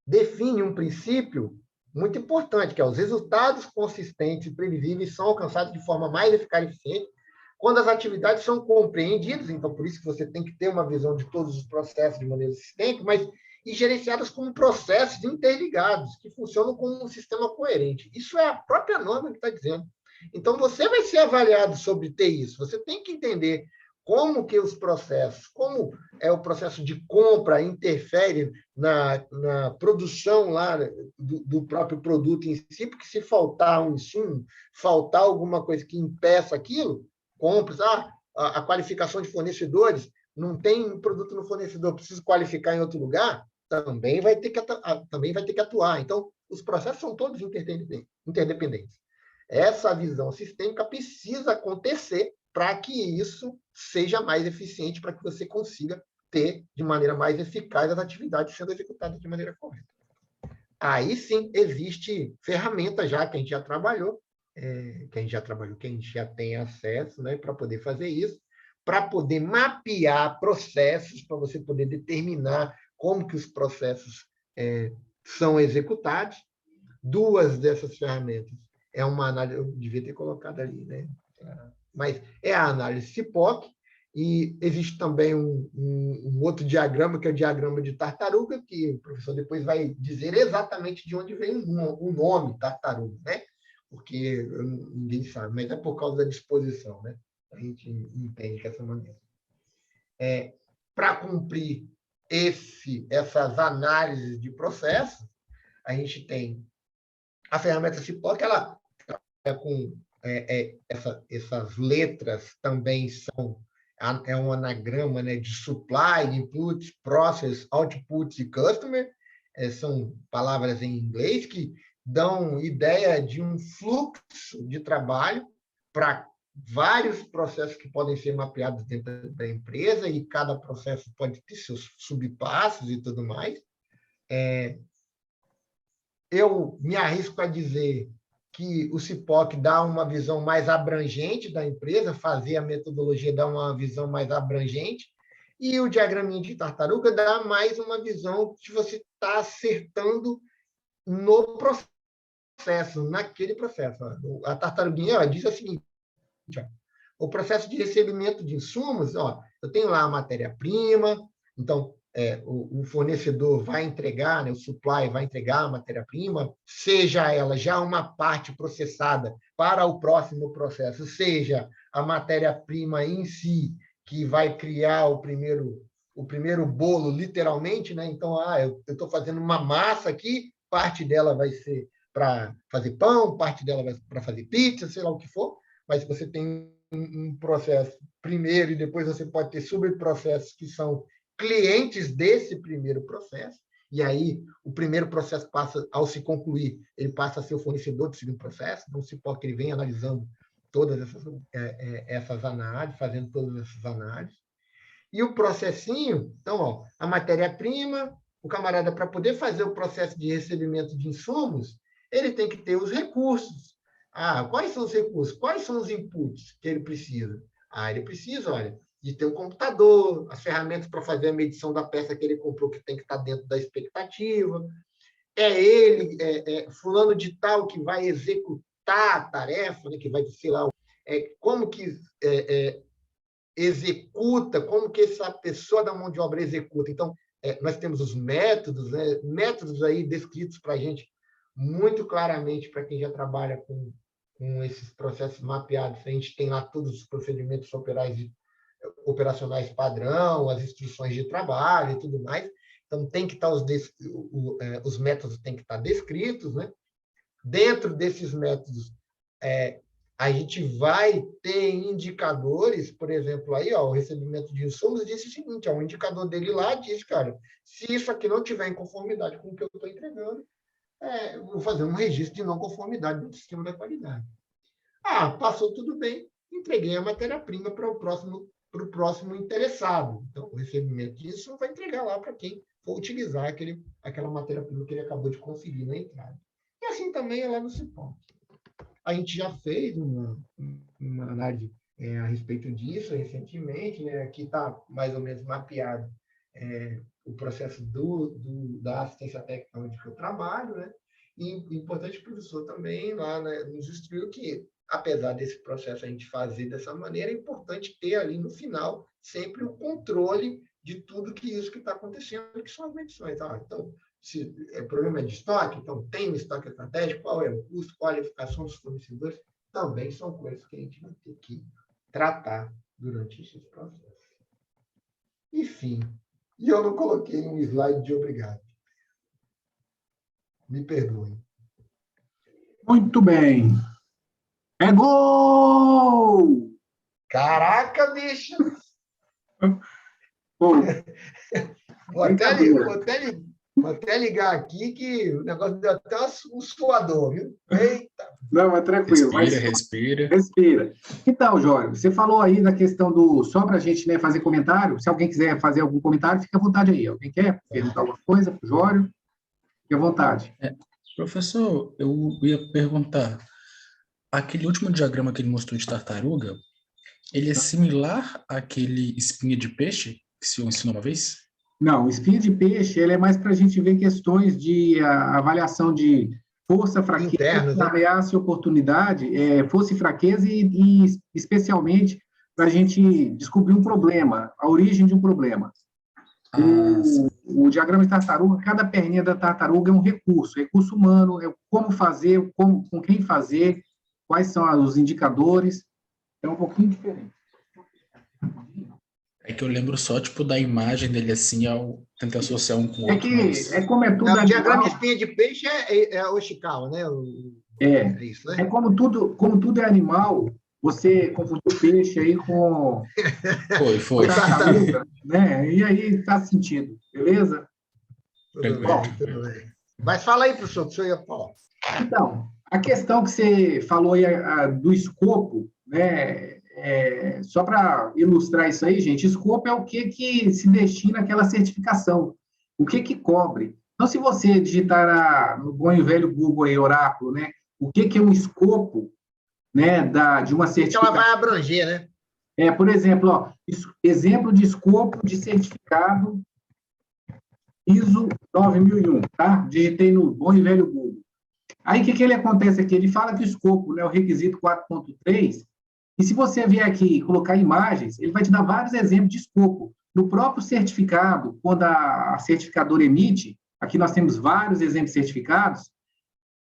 define um princípio muito importante, que é os resultados consistentes e previsíveis são alcançados de forma mais eficaz e eficiente quando as atividades são compreendidas, então por isso que você tem que ter uma visão de todos os processos de maneira sistêmica, mas e gerenciadas como processos interligados, que funcionam como um sistema coerente. Isso é a própria norma que está dizendo. Então, você vai ser avaliado sobre ter isso. Você tem que entender como que os processos, como o processo de compra interfere na produção lá do próprio produto em si, porque se faltar um insumo, faltar alguma coisa que impeça aquilo, compras, a qualificação de fornecedores, não tem produto no fornecedor, preciso qualificar em outro lugar, também vai ter que atuar. Então, os processos são todos interdependentes. Essa visão sistêmica precisa acontecer para que isso seja mais eficiente, para que você consiga ter, de maneira mais eficaz, as atividades sendo executadas de maneira correta. Aí, sim, existe ferramenta já que a gente já trabalhou, que a gente já tem acesso, né, para poder fazer isso, para poder mapear processos, para você poder determinar como que os processos são executados. Duas dessas ferramentas é uma análise, eu devia ter colocado ali, né? Mas é a análise CIPOC, e existe também um outro diagrama, que é o diagrama de tartaruga, que o professor depois vai dizer exatamente de onde vem o nome tartaruga, né? Porque ninguém sabe, mas é por causa da disposição, né? A gente entende dessa maneira. Para cumprir essas análises de processo, a gente tem a ferramenta CIPOC, ela com essas letras também são um anagrama, né, de supply, input, process, output e customer. São palavras em inglês que dão ideia de um fluxo de trabalho para vários processos que podem ser mapeados dentro da empresa, e cada processo pode ter seus subpassos e tudo mais. Eu me arrisco a dizer que o CIPOC dá uma visão mais abrangente da empresa, fazer a metodologia dá uma visão mais abrangente, e o diagraminha de tartaruga dá mais uma visão que você está acertando no processo, naquele processo. A tartaruguinha diz o seguinte: o processo de recebimento de insumos, eu tenho lá a matéria-prima, então o fornecedor vai entregar, né, o supply vai entregar a matéria-prima, seja ela já uma parte processada para o próximo processo, seja a matéria-prima em si, que vai criar o primeiro bolo, literalmente, né? Então, eu estou fazendo uma massa aqui, parte dela vai ser para fazer pão, parte dela vai para fazer pizza, sei lá o que for, mas você tem um processo primeiro e depois você pode ter subprocessos que são clientes desse primeiro processo, e aí o primeiro processo passa, ao se concluir, ele passa a ser o fornecedor do segundo processo, então o CIPOC ele vem analisando todas essas análises, fazendo todas essas análises. E o processinho, então, a matéria-prima, o camarada, para poder fazer o processo de recebimento de insumos, ele tem que ter os recursos. Quais são os recursos? Quais são os inputs que ele precisa? Ele precisa, olha, de ter um computador, as ferramentas para fazer a medição da peça que ele comprou, que tem que estar dentro da expectativa. Fulano de tal que vai executar a tarefa, né, que vai, sei lá, como que executa, como que essa pessoa da mão de obra executa. Então, nós temos os métodos, né, métodos aí descritos para a gente muito claramente, para quem já trabalha com esses processos mapeados. A gente tem lá todos os procedimentos operacionais padrão, as instruções de trabalho e tudo mais. Então, tem que estar os métodos têm que estar descritos, né? Dentro desses métodos, a gente vai ter indicadores, por exemplo, aí, ó, o recebimento de insumos disse o seguinte, ó, o indicador dele lá diz, cara, se isso aqui não tiver em conformidade com o que eu estou entregando, vou fazer um registro de não conformidade no sistema da qualidade. Passou tudo bem, entreguei a matéria-prima para o próximo interessado. Então, o recebimento disso vai entregar lá para quem for utilizar aquela matéria-prima que ele acabou de conferir na entrada. E assim também é lá no Cipom. A gente já fez uma análise a respeito disso recentemente, né? Aqui está mais ou menos mapeado o processo da assistência técnica onde eu trabalho, né? E importante, o professor também lá, né, nos instruiu que, apesar desse processo a gente fazer dessa maneira, é importante ter ali no final sempre o controle de tudo isso que está acontecendo, que são as medições. Então, se o problema é de estoque, então tem um estoque estratégico, qual é o custo, qualificação dos fornecedores, também são coisas que a gente vai ter que tratar durante esses processos. Enfim, e eu não coloquei um slide de obrigado. Me perdoem. Muito bem. É gol! Caraca, bicho! Pô, Vou até ligar aqui que o negócio deu até um suador, viu? Eita! Não, mas tranquilo. Respira. Então, Jório, você falou aí da questão só para a gente, né, fazer comentário. Se alguém quiser fazer algum comentário, fica à vontade aí. Alguém quer perguntar alguma coisa para o Jório? Fique à vontade. Professor, eu ia perguntar, aquele último diagrama que ele mostrou de tartaruga, ele é similar àquele espinha de peixe que o senhor ensinou uma vez? Não, o espinha de peixe ele é mais para a gente ver questões de avaliação de força, fraqueza, ameaça e oportunidade, força e fraqueza e especialmente para a gente descobrir um problema, a origem de um problema. O diagrama de tartaruga, cada perninha da tartaruga é um recurso humano, é como fazer, com quem fazer, quais são os indicadores, é um pouquinho diferente. É que eu lembro só, tipo, da imagem dele assim, ao tentar associar um com o outro. Como é tudo o diagrama de espinha de peixe é o Ishikawa, né? É isso, né? Como tudo é animal, você confundiu peixe aí com... Foi. Tartaruga, né? E aí faz sentido, beleza? Tudo bem. Mas fala aí, professor, que o senhor ia falar. Então, a questão que você falou aí do escopo, né? Só para ilustrar isso aí, gente, escopo é o que se destina àquela certificação, o que cobre. Então, se você digitar no bom e velho Google aí, Oráculo, né? O que é um escopo, né, de uma certificação? Ela vai abranger, né? Por exemplo, ó, exemplo de escopo de certificado ISO 9001, tá? Digitei no bom e velho Google. Aí, o que ele acontece aqui? Ele fala que o escopo, né, o requisito 4.3, e se você vier aqui e colocar imagens, ele vai te dar vários exemplos de escopo. No próprio certificado, quando a certificadora emite, aqui nós temos vários exemplos certificados,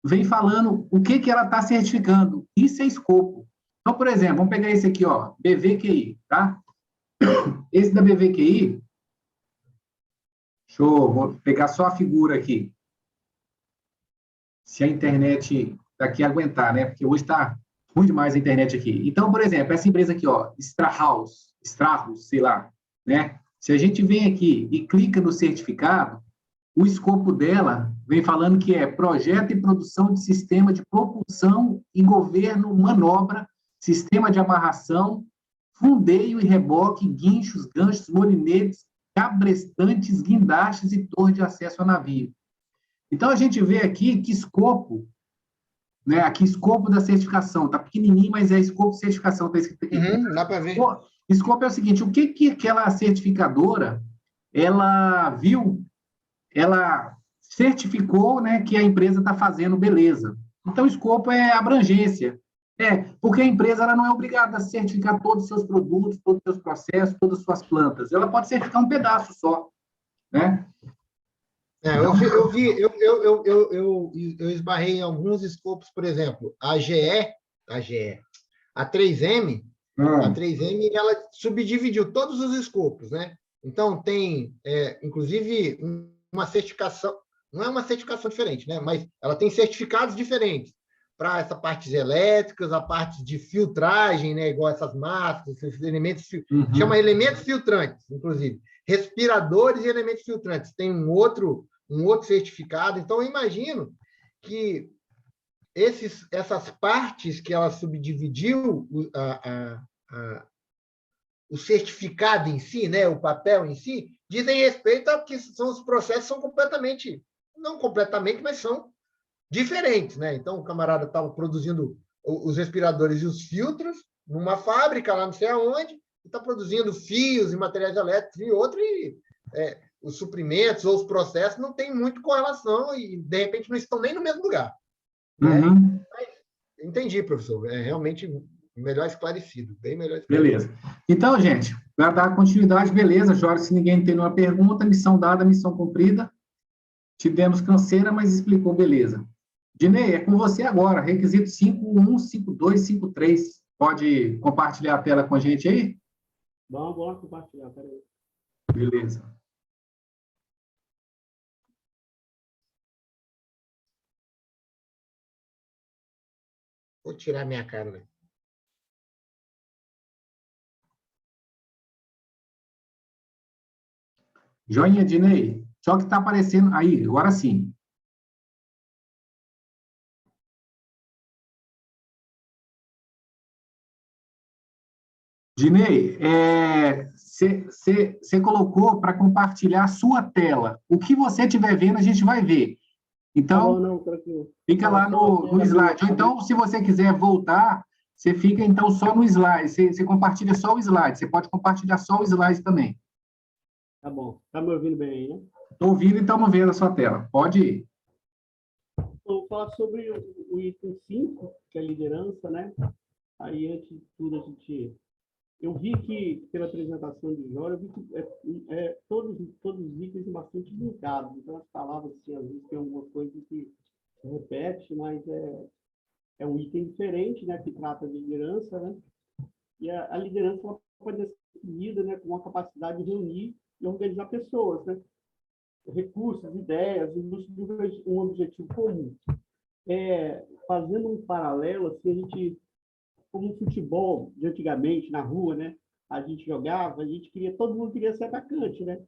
vem falando o que ela está certificando. Isso é escopo. Então, por exemplo, vamos pegar esse aqui, ó, BVQI, tá? Esse da BVQI, vou pegar só a figura aqui. Se a internet daqui aguentar, né? Porque hoje está ruim demais a internet aqui. Então, por exemplo, essa empresa aqui, ó, Strauss, sei lá, né? Se a gente vem aqui e clica no certificado, o escopo dela vem falando que é projeto e produção de sistema de propulsão e governo, manobra, sistema de amarração, fundeio e reboque, guinchos, ganchos, molinetes, cabrestantes, guindastes e torre de acesso a navio. Então, a gente vê aqui que escopo, né? Aqui, escopo da certificação, está pequenininho, mas é escopo de certificação, está escrito aqui. Dá para ver. Escopo é o seguinte, o que aquela certificadora, ela viu, ela certificou, né, que a empresa está fazendo beleza. Então, o escopo é abrangência. Porque a empresa ela não é obrigada a certificar todos os seus produtos, todos os seus processos, todas as suas plantas. Ela pode certificar um pedaço só, né? Eu esbarrei em alguns escopos, por exemplo, a 3M, a 3M ela subdividiu todos os escopos, né? Então, tem, inclusive, uma certificação, não é uma certificação diferente, né? Mas ela tem certificados diferentes para essa partes elétricas, a parte de filtragem, né? Igual essas máscaras, esses elementos, chama elementos filtrantes, inclusive, respiradores e elementos filtrantes. Tem um outro certificado. Então, eu imagino que essas partes que ela subdividiu, o certificado em si, né, o papel em si, dizem respeito a que são os processos são completamente, não completamente, mas são diferentes, né? Então, o camarada estava produzindo os respiradores e os filtros numa fábrica lá não sei aonde, e está produzindo fios e materiais elétricos e outro, e os suprimentos ou os processos não têm muito correlação e, de repente, não estão nem no mesmo lugar. Né? Mas, entendi, professor. É realmente melhor esclarecido, bem melhor esclarecido. Beleza. Então, gente, para dar continuidade, beleza, Jorge, se ninguém tem nenhuma pergunta, missão dada, missão cumprida. Tivemos canseira, mas explicou, beleza. Dinei, é com você agora, requisito 5.1, 5.2, 5.3. Pode compartilhar a tela com a gente aí? Vamos compartilhar, peraí. Beleza. Vou tirar minha cara, né? Joinha, Dinei. Só que está aparecendo aí, agora sim. Dinei, você colocou para compartilhar a sua tela. O que você estiver vendo, a gente vai ver. Então, fica lá no slide. Ou então, se você quiser voltar, você fica então só no slide. Você compartilha só o slide. Você pode compartilhar só o slide também. Tá bom. Tá me ouvindo bem aí, né? Estou ouvindo e estamos vendo a sua tela. Pode ir. Vou falar sobre o item 5, que é a liderança, né? Aí, antes de tudo, eu vi que, pela apresentação de Jória, eu vi que todos os itens são bastante linkados. Então, as palavras, assim, às vezes tem alguma coisa que se repete, mas é um item diferente, né? Que trata de liderança, né? E a liderança ela pode ser definida, né, com a capacidade de reunir e organizar pessoas, né? Recursos, ideias, em busca de um objetivo comum. Fazendo um paralelo, assim, a gente, como o futebol de antigamente, na rua, né? A gente jogava, todo mundo queria ser atacante, né?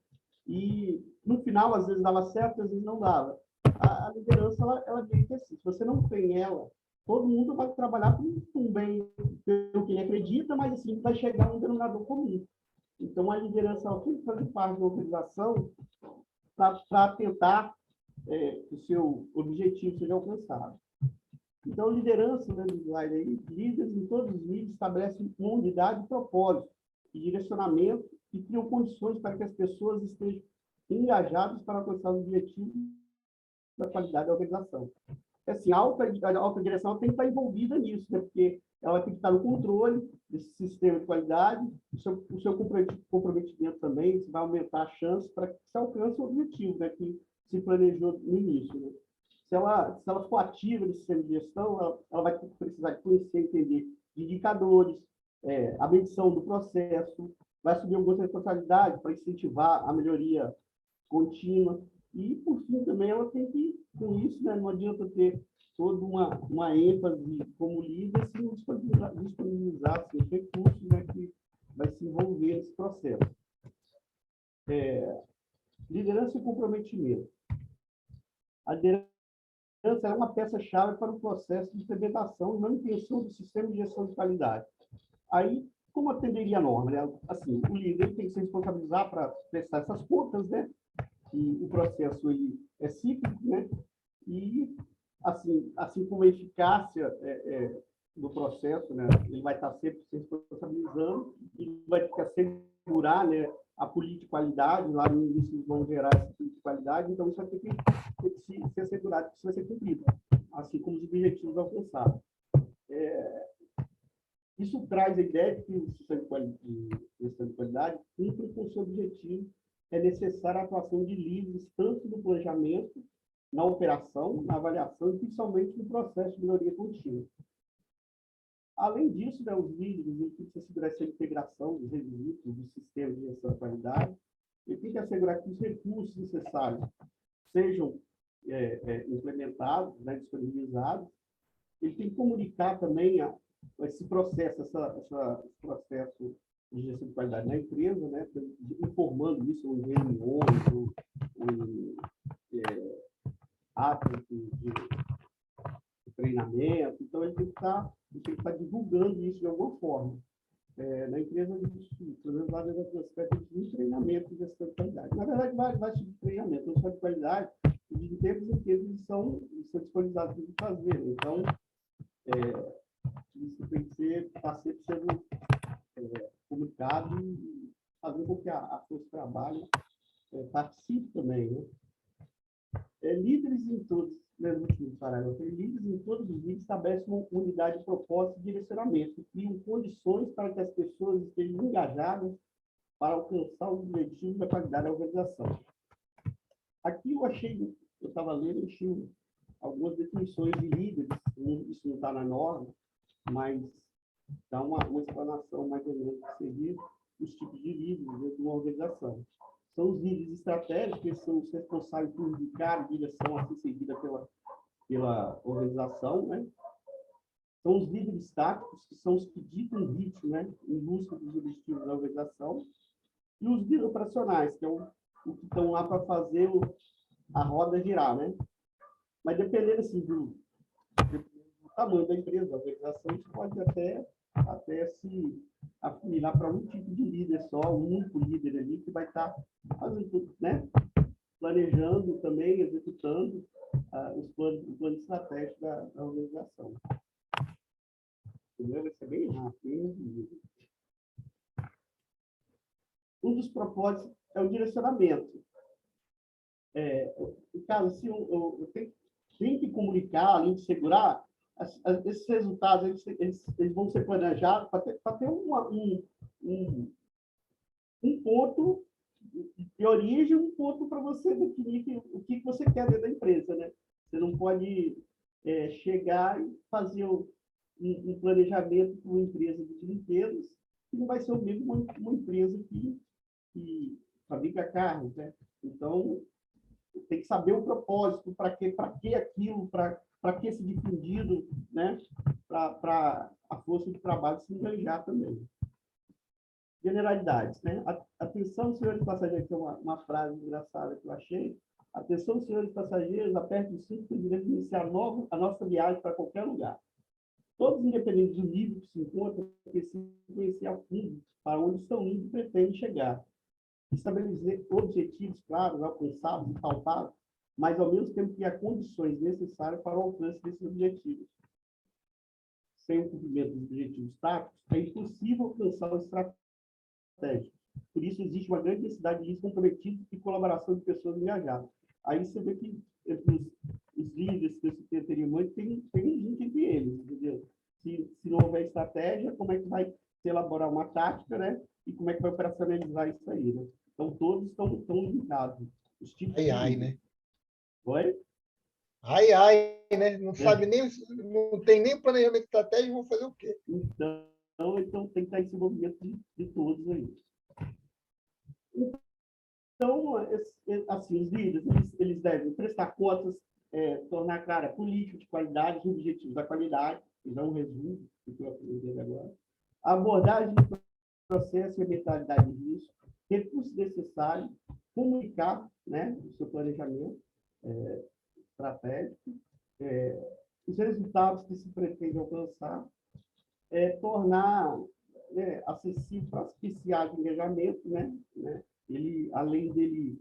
E, no final, às vezes dava certo, às vezes não dava. A liderança, ela meio que assim, se você não tem ela, todo mundo vai trabalhar com bem, pelo que ele acredita, mas, assim, vai chegar a um denominador comum. Então, a liderança, ela tem que fazer parte da organização para tentar que o seu objetivo seja alcançado. Então, liderança, né, do slide aí, líderes em todos os níveis estabelecem uma unidade de propósito e direcionamento e criam condições para que as pessoas estejam engajadas para alcançar os objetivos da qualidade da organização. Assim, a alta direção tem que estar envolvida nisso, né, porque ela tem que estar no controle desse sistema de qualidade, o seu comprometimento também vai aumentar a chance para que se alcance o objetivo, né, que se planejou no início. Né? Se ela for ativa nesse sistema de gestão, ela vai precisar de conhecer e entender de indicadores, a medição do processo, vai assumir algumas responsabilidades para incentivar a melhoria contínua. E, por fim, também ela tem que, com isso, né, não adianta ter toda uma ênfase como líder se não disponibilizar os recursos, né, que vai se envolver nesse processo. Liderança e comprometimento. A liderança é uma peça-chave para o processo de implementação e manutenção do sistema de gestão de qualidade. Aí, como atenderia a norma? Né? Assim, o líder tem que se responsabilizar para prestar essas contas, né? E o processo ele é cíclico, né? E, assim como a eficácia do processo, né? Ele vai estar sempre se responsabilizando e vai ter que assegurar, né, a política de qualidade. Lá no início eles vão gerar essa política de qualidade, então isso vai ter que ser assegurado que isso vai ser cumprido, assim como os objetivos alcançados. Isso traz a ideia de que o sistema de qualidade cumpre com o seu objetivo. É necessária a atuação de líderes, tanto no planejamento, na operação, na avaliação e principalmente no processo de melhoria contínua. Além disso, né, os líderes têm que assegurar essa integração dos requisitos do sistema de gestão da qualidade e tem que assegurar que os recursos necessários sejam implementados, né, disponibilizados. Ele tem que comunicar também esse processo, esse processo de gestão de qualidade na empresa, né, informando isso em reuniões, em atos de treinamento. Então, ele tem que estar divulgando isso de alguma forma. Na empresa, pelo menos lá dentro do aspecto de treinamento de gestão de qualidade. Na verdade, vários tipos de treinamento. A gestão de qualidade, de tempos em que eles são disponibilizados para fazer. Então, isso tem que estar sempre sendo comunicado e fazer com que a força de trabalho participe também, né? Líderes em todos, mesmo último parágrafo, líderes em todos os níveis estabelecem uma unidade de propósito e direcionamento, criam condições para que as pessoas estejam engajadas para alcançar os objetivos da qualidade da organização. Aqui eu estava lendo, achei algumas definições de líderes, isso não está na norma, mas dá uma explanação mais ou menos que seria os tipos de líderes dentro de uma organização. São os líderes estratégicos, que são os responsáveis por indicar a direção a ser seguida pela organização, né? São os líderes táticos, que são os que ditam o ritmo, né, em busca dos objetivos da organização. E os líderes operacionais, que é o que estão lá para fazer a roda girar, né? Mas dependendo assim, do tamanho da empresa, da organização, isso pode até se afunilar para um tipo de líder só, um único líder ali que vai estar fazendo, né, planejando também, executando os planos estratégicos da organização. Vai ser bem rápido. Um dos propósitos é o direcionamento. No caso, se eu tenho que comunicar, além de segurar, esses resultados eles vão ser planejados para ter um ponto de origem, um ponto para você definir o que você quer dentro da empresa, né? Você não pode chegar e fazer um planejamento para uma empresa de limpezas que não vai ser o mesmo uma empresa que fabrica carne, né? Então, tem que saber o propósito, para que aquilo, para que esse difundido, né? Para a força de trabalho se engajar também. Generalidades, né? Atenção, senhores passageiros, que é uma frase engraçada que eu achei. Atenção, senhores passageiros, aperte o cinto para iniciar a nossa viagem para qualquer lugar. Todos, independentes do nível que se encontram, precisam conhecer a fundo para onde estão indo e pretendem chegar. Estabelecer objetivos claros, alcançáveis e palpáveis, mas, ao mesmo tempo, criar condições necessárias para o alcance desses objetivos. Sem o cumprimento dos objetivos táticos, é impossível alcançar o estratégico. Por isso, existe uma grande necessidade de risco comprometido e colaboração de pessoas engajadas. Aí você vê que os líderes que eu citei anteriormente tem um link entre eles, entendeu? Se não houver estratégia, como é que vai se elaborar uma tática, né? E como é que vai operacionalizar isso aí, né? Então, todos estão ligados. Os tipos né? Oi? Né? Não sabe nem, não tem nem planejamento estratégico, vão fazer o quê? Então tem que estar esse movimento de todos aí. Então, assim, os líderes, eles devem prestar contas, tornar clara a política de qualidade, os objetivos da qualidade, que é um resumo do que eu aprendi agora, a abordagem do processo e a mentalidade de risco, recursos necessários, comunicar, né, o seu planejamento estratégico, os resultados que se pretende alcançar, tornar acessível para especiais de engajamento, né? Ele, além dele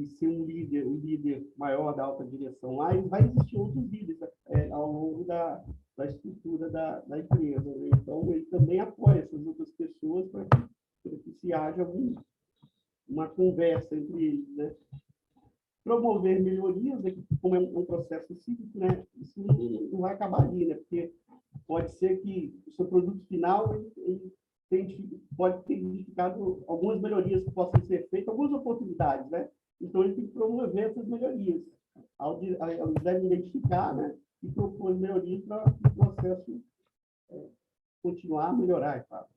ser o líder maior da alta direção lá, vai existir outros líderes ao longo da estrutura da empresa, né? Então, ele também apoia essas outras pessoas para que se haja uma conversa entre eles, né? Promover melhorias, né? Como é um processo cíclico, né? Isso não vai acabar ali, né? Porque pode ser que o seu produto final pode ter identificado algumas melhorias que possam ser feitas, algumas oportunidades, né? Então, ele tem que promover essas melhorias. Eles devem identificar, né? E propor melhorias para o processo continuar a melhorar, é claro.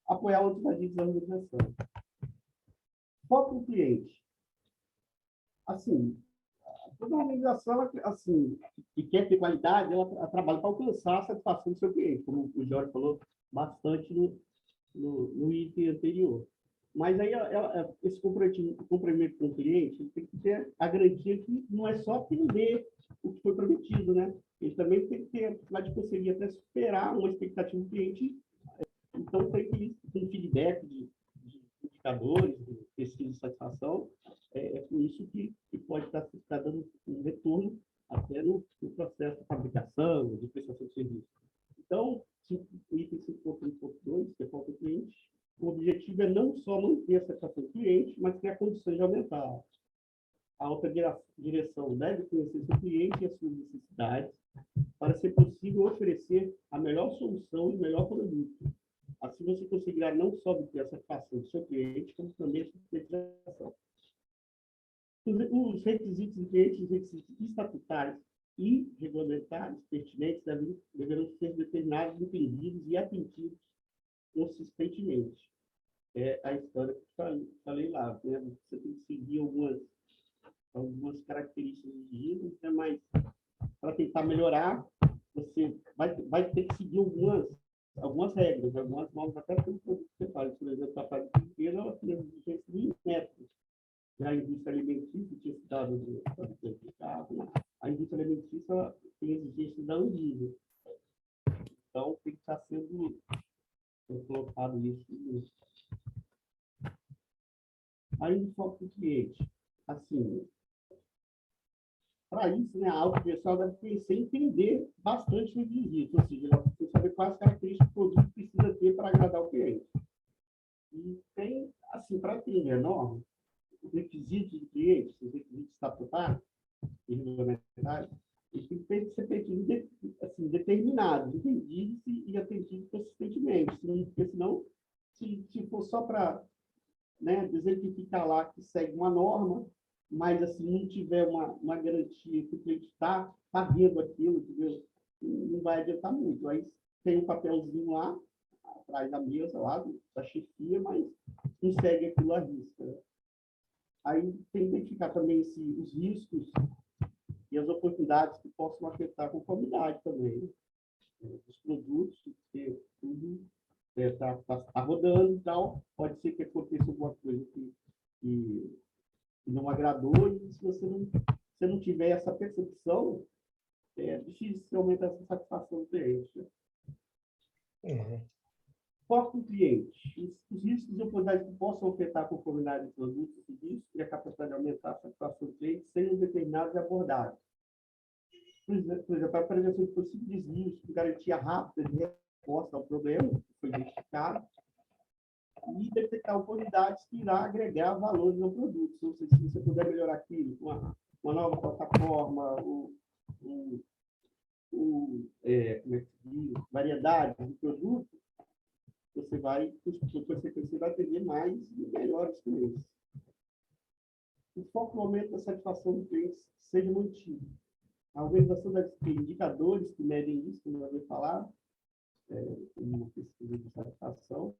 Apoiar outros agentes da organização. Foco no cliente. Assim, toda organização, assim, que quer ter qualidade, ela trabalha para alcançar a satisfação do seu cliente, como o Jorge falou bastante no item anterior. Mas aí esse comprometimento com o cliente tem que ter a garantia que não é só atender o que foi prometido, né? Ele também tem que ter a de conseguir até superar uma expectativa do cliente. Então, tem que ir com feedback de indicadores, de pesquisa de satisfação. É com isso que pode estar dando um retorno até no processo de fabricação, de prestação de serviço. Então, o item 5.1.2, que é foco do cliente, o objetivo é não só manter a satisfação do cliente, mas ter a condição de aumentar. A alta direção deve conhecer seu cliente e as suas necessidades para ser possível oferecer a melhor solução e o melhor produto. Assim, você conseguirá não só obter a satisfação do seu cliente, como também a sua fidelização. Os requisitos do cliente, os requisitos estatutários e regulamentares pertinentes deverão ser determinados, entendidos e atendidos consistentemente. É a história que eu falei lá, né? Você tem que seguir algumas características exigidas, né? Mas para tentar melhorar, você vai ter que seguir algumas regras, algumas normas, até pelo produto que você faz. Por exemplo, a fase inteira, ela tem exigências de métodos. A indústria alimentícia tinha citado do mercado, né? A indústria alimentícia tem exigências da Anvisa. Então, tem que estar sendo colocado isso. Aí, o foco do cliente. Assim, para isso, né, a autogestão deve conhecer e entender bastante o requisito, ou seja, ela precisa saber quais características o produto precisa ter para agradar o cliente. E tem, assim, para atender a norma, os requisitos do cliente, os requisitos estatutários e regulamentares, eles têm que ser assim, determinados, entendidos e atendidos consistentemente. Porque senão, se for só para, né, exemplificar lá que segue uma norma, mas assim, não tiver uma garantia que o cliente está vendo aquilo, entendeu? Não vai adiantar muito. Aí tem um papelzinho lá, atrás da mesa, lá, da chefia, mas não segue aquilo à risca. Né? Aí tem que identificar também os riscos e as oportunidades que possam afetar a conformidade também. Né? Os produtos, porque tudo está rodando e tal, pode ser que aconteça alguma coisa que não agradou, e se você não tiver essa percepção, é difícil aumentar essa satisfação do cliente. Né? Foco no cliente. Os riscos e oportunidades que possam afetar a conformidade do produto e serviço e a capacidade de aumentar a satisfação do cliente sejam determinados e abordados. Por exemplo, a prevenção de possíveis riscos, garantia rápida de resposta ao problema que foi identificado, e detectar oportunidades que irá agregar valores ao produto. Ou seja, se você puder melhorar aquilo, uma nova plataforma, como é que se diz, variedade de produto, você vai, por consequência, vai atender mais e melhores clientes. O foco no aumento da satisfação do cliente seja mantido. A organização deve ter indicadores que medem isso, como eu havia falado, uma pesquisa de satisfação,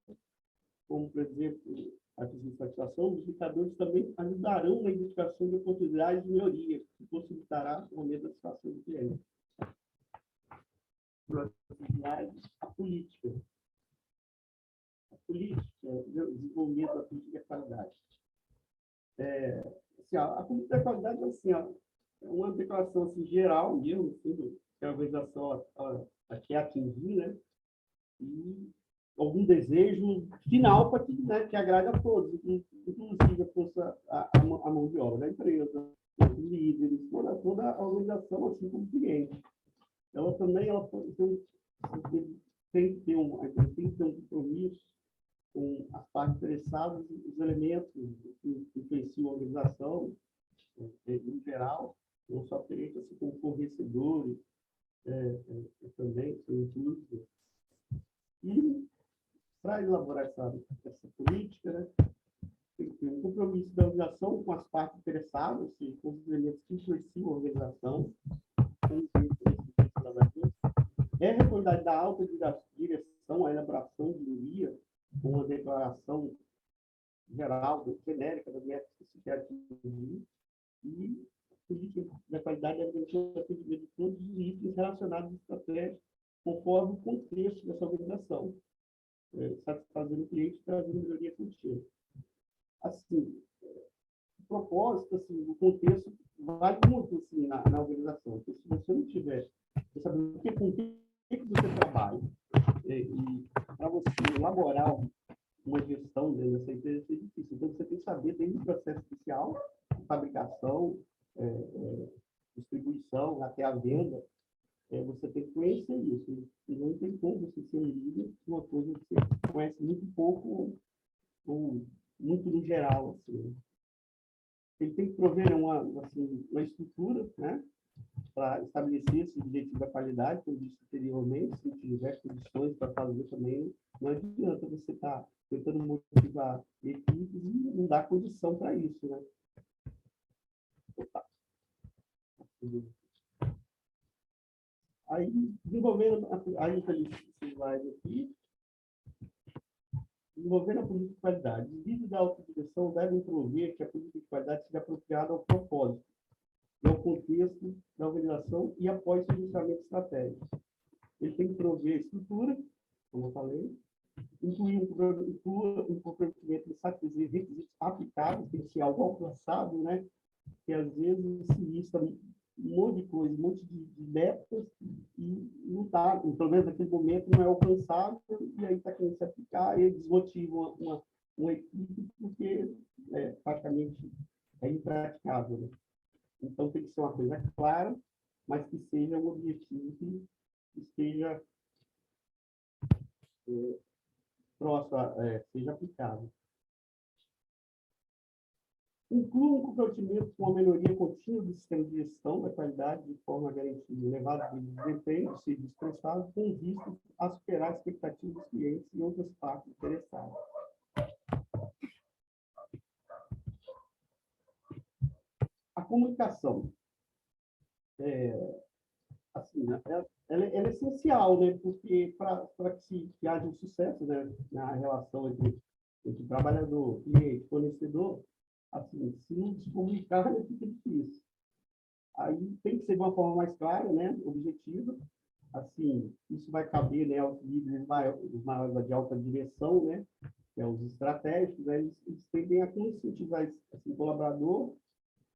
como, por exemplo, a pesquisa de satisfação. Os indicadores também ajudarão na identificação de oportunidades de melhoria, que possibilitará o aumento da satisfação do cliente. A política. O desenvolvimento da política de qualidade. Assim, a política de qualidade assim, é uma declaração assim, geral, mesmo, que a organização quer atingir, né? E algum desejo final para que agrade a todos, inclusive a mão de obra da empresa, os líderes, toda a organização, assim como o cliente. Ela também tem que ter um compromisso com as partes interessadas, os elementos que influenciam a organização, em geral, não só clientes, assim como fornecedores, também, inclusive. E, para elaborar essa política, né, tem que ter um compromisso da organização com as partes interessadas, assim, com os elementos que influenciam a organização, é a responsabilidade da alta direção a elaboração de guia, com uma declaração geral, genérica, das metas que se quer atingir, e a política da qualidade é o atendimento de todos os itens relacionados à estratégia, conforme o contexto dessa organização, satisfazendo o cliente e trazendo melhoria contínua. Assim, o propósito, assim, o contexto vale muito assim, na organização. Porque se você não tiver, você sabe com que você trabalha, e para você elaborar uma gestão dessa empresa é difícil. Então, você tem que saber, tem um processo inicial, fabricação, distribuição, até a venda, você tem que conhecer isso. E não tem como você ser um líder de uma coisa que você conhece muito pouco ou muito no geral. Assim. Ele tem que prover uma estrutura, né, para estabelecer esse objetivo da qualidade, como disse anteriormente. Se tiver condições para fazer também, não adianta você estar tentando motivar equipes e não dar condição para isso, né? Aí, desenvolvendo esse slide aqui, desenvolvendo a política de qualidade. Os líderes da autodireção devem prover que a política de qualidade seja apropriada ao propósito, ao contexto da organização e apoie seu ajustamento estratégico. Ele tem que prover estrutura, como eu falei, incluir um comprometimento de satisfazer requisitos aplicáveis, tem que ser algo alcançável, né? Que às vezes se lista um monte de coisa, um monte de metas e não está, pelo menos naquele momento, não é alcançável e aí está querendo se aplicar e desmotiva uma equipe porque praticamente é impraticável. Né? Então, tem que ser uma coisa clara, mas que seja um objetivo que esteja próximo, seja aplicável. Inclua um comprometimento com a melhoria contínua do sistema de gestão da qualidade de forma a garantir elevado desempenho dos serviços prestados com vista a superar as expectativas dos clientes e outras partes interessadas. A comunicação. Ela é essencial, né? Porque para que haja um sucesso, né, na relação entre trabalhador, cliente, fornecedor, assim, se não se comunicar, fica difícil. Aí tem que ser de uma forma mais clara, né, objetiva. Assim, isso vai caber, né, aos líderes os maiores de alta direção, né, que é os estratégicos, né, eles tendem a conscientizar assim, o colaborador,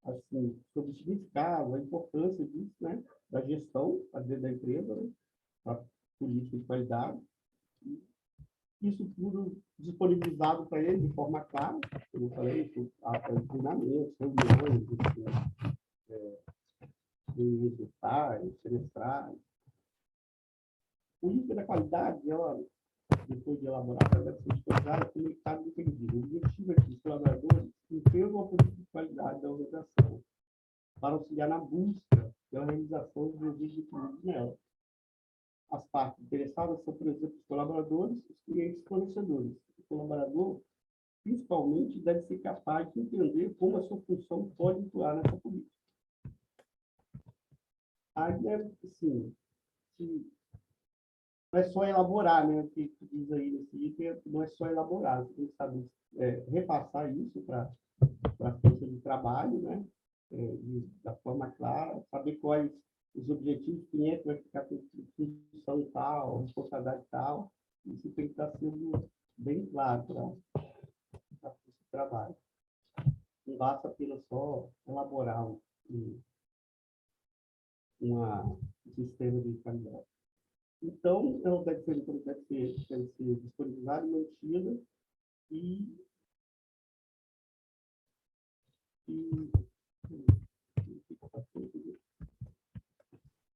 assim, sobre o significado, a importância disso, né, da gestão da empresa, né, a política de qualidade. Isso tudo disponibilizado para ele de forma clara, como eu falei, treinamentos, reuniões, mensais, semestrais. O índice da qualidade, ela, depois de elaborar, ela deve ser disponibilizada comunicada e entendida. O objetivo é que os colaboradores entendam a política de qualidade da organização para auxiliar na busca pela realização dos objetivos nela. As partes interessadas são, por exemplo, os colaboradores, os clientes e fornecedores. O colaborador, principalmente, deve ser capaz de entender como a sua função pode atuar nessa política. Aí, assim, não é só elaborar, né? O que diz aí nesse item, não é só elaborar, você tem que saber repassar isso para a força de trabalho, né? Da forma clara, saber quais os objetivos, quem é que vai ficar com função tal, responsabilidade tal, isso tem que estar sendo bem claro para o trabalho. Não basta apenas só elaborar um sistema de qualidade. Então, ela deve ser disponibilizada e mantida e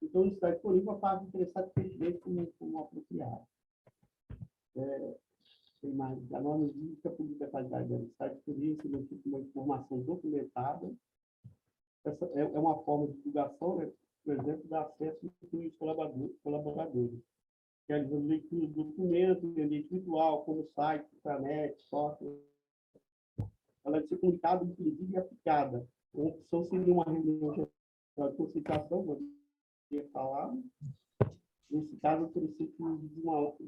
Então, está disponível para os interessados perceberem como apropriado. Tem mais. A norma diz que a política de qualidade deve estar disponível sob uma informação documentada. Essa é uma forma de divulgação, né? Por exemplo, dá acesso aos colaboradores, realizando leitura de documentos em ambiente virtual, como site, intranet, software. Ela deve ser comunicada, inclusive, e aplicada. Uma opção seria uma reunião de concentração, como eu tinha falado. Nesse caso, eu preciso de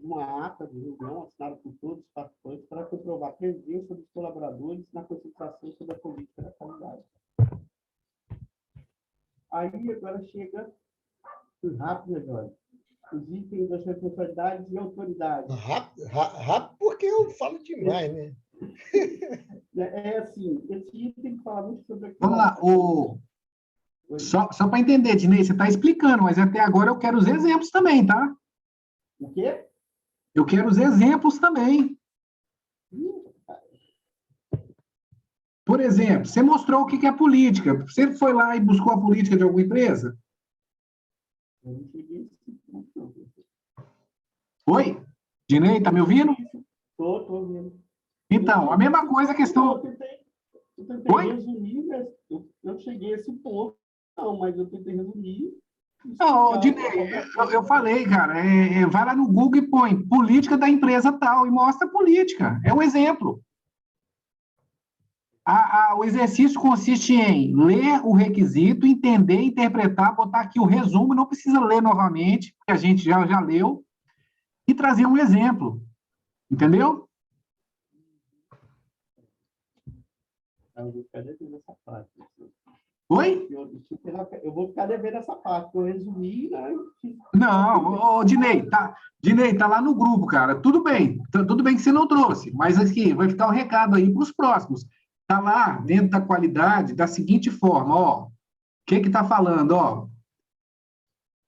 uma ata de reunião assinada por todos os participantes para comprovar a presença dos colaboradores na concentração sobre a política da qualidade. Aí, agora chega rápido, né, Jorge? Os itens das responsabilidades e autoridades. Rápido porque eu falo demais, né? Assim, esse item fala muito sobre aquilo. Vamos lá, só para entender, Dinei, você está explicando, mas até agora eu quero os exemplos também, tá? O quê? Eu quero os exemplos também. Por exemplo, você mostrou o que é política. Você foi lá e buscou a política de alguma empresa? Eu não cheguei a esse ponto, não. Oi? Dinei, está me ouvindo? Estou ouvindo. Então, a mesma coisa a questão... Eu tentei Oi? resumir, mas eu cheguei a esse ponto. Não, mas eu tentei resumir. Não, Dinei, eu falei, cara, vai lá no Google e põe política da empresa tal e mostra a política. É um exemplo. O exercício consiste em ler o requisito, entender, interpretar, botar aqui o resumo, não precisa ler novamente, porque a gente já leu, e trazer um exemplo. Entendeu? Eu vou ficar devendo essa parte. Oi? Eu vou ficar devendo essa parte, que eu resumi, né? Não, Dinei, tá lá no grupo, cara. Tudo bem que você não trouxe, mas aqui vai ficar o recado aí para os próximos. Está lá, dentro da qualidade, da seguinte forma, ó. O que está falando, ó?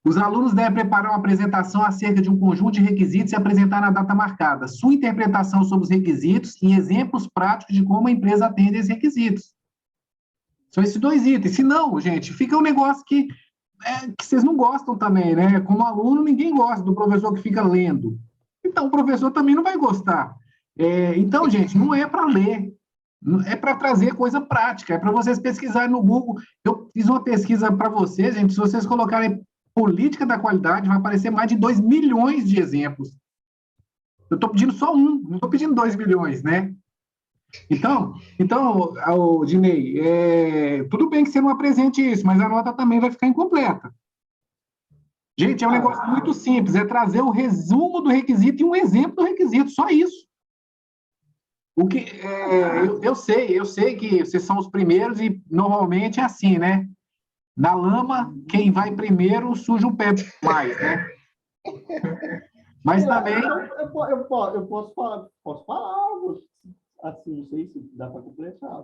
Os alunos devem preparar uma apresentação acerca de um conjunto de requisitos e apresentar na data marcada sua interpretação sobre os requisitos e exemplos práticos de como a empresa atende esses requisitos. São esses dois itens. Se não, gente, fica um negócio que vocês não gostam também, né? Como aluno, ninguém gosta do professor que fica lendo. Então, o professor também não vai gostar. Então, gente, não é para ler. É para trazer coisa prática, é para vocês pesquisarem no Google. Eu fiz uma pesquisa para vocês, gente, se vocês colocarem política da qualidade, vai aparecer mais de 2 milhões de exemplos. Eu estou pedindo só um, não estou pedindo 2 milhões, né? Então Dinei, tudo bem que você não apresente isso, mas a nota também vai ficar incompleta. Gente, é um negócio muito simples, é trazer o resumo do requisito e um exemplo do requisito, só isso. Eu sei que vocês são os primeiros e normalmente é assim, né? Na lama, quem vai primeiro suja o pé mais, né? Mas também... Eu posso falar algo assim, não sei se dá para completar.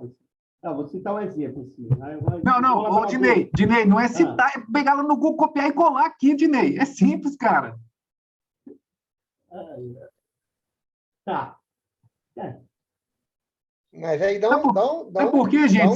Vou citar um exemplo. Assim, né? Não, Dinei, não é citar, é pegar lá no Google, copiar e colar aqui, Dinei. É simples, cara. Tá. Mas aí Sabe por quê, gente?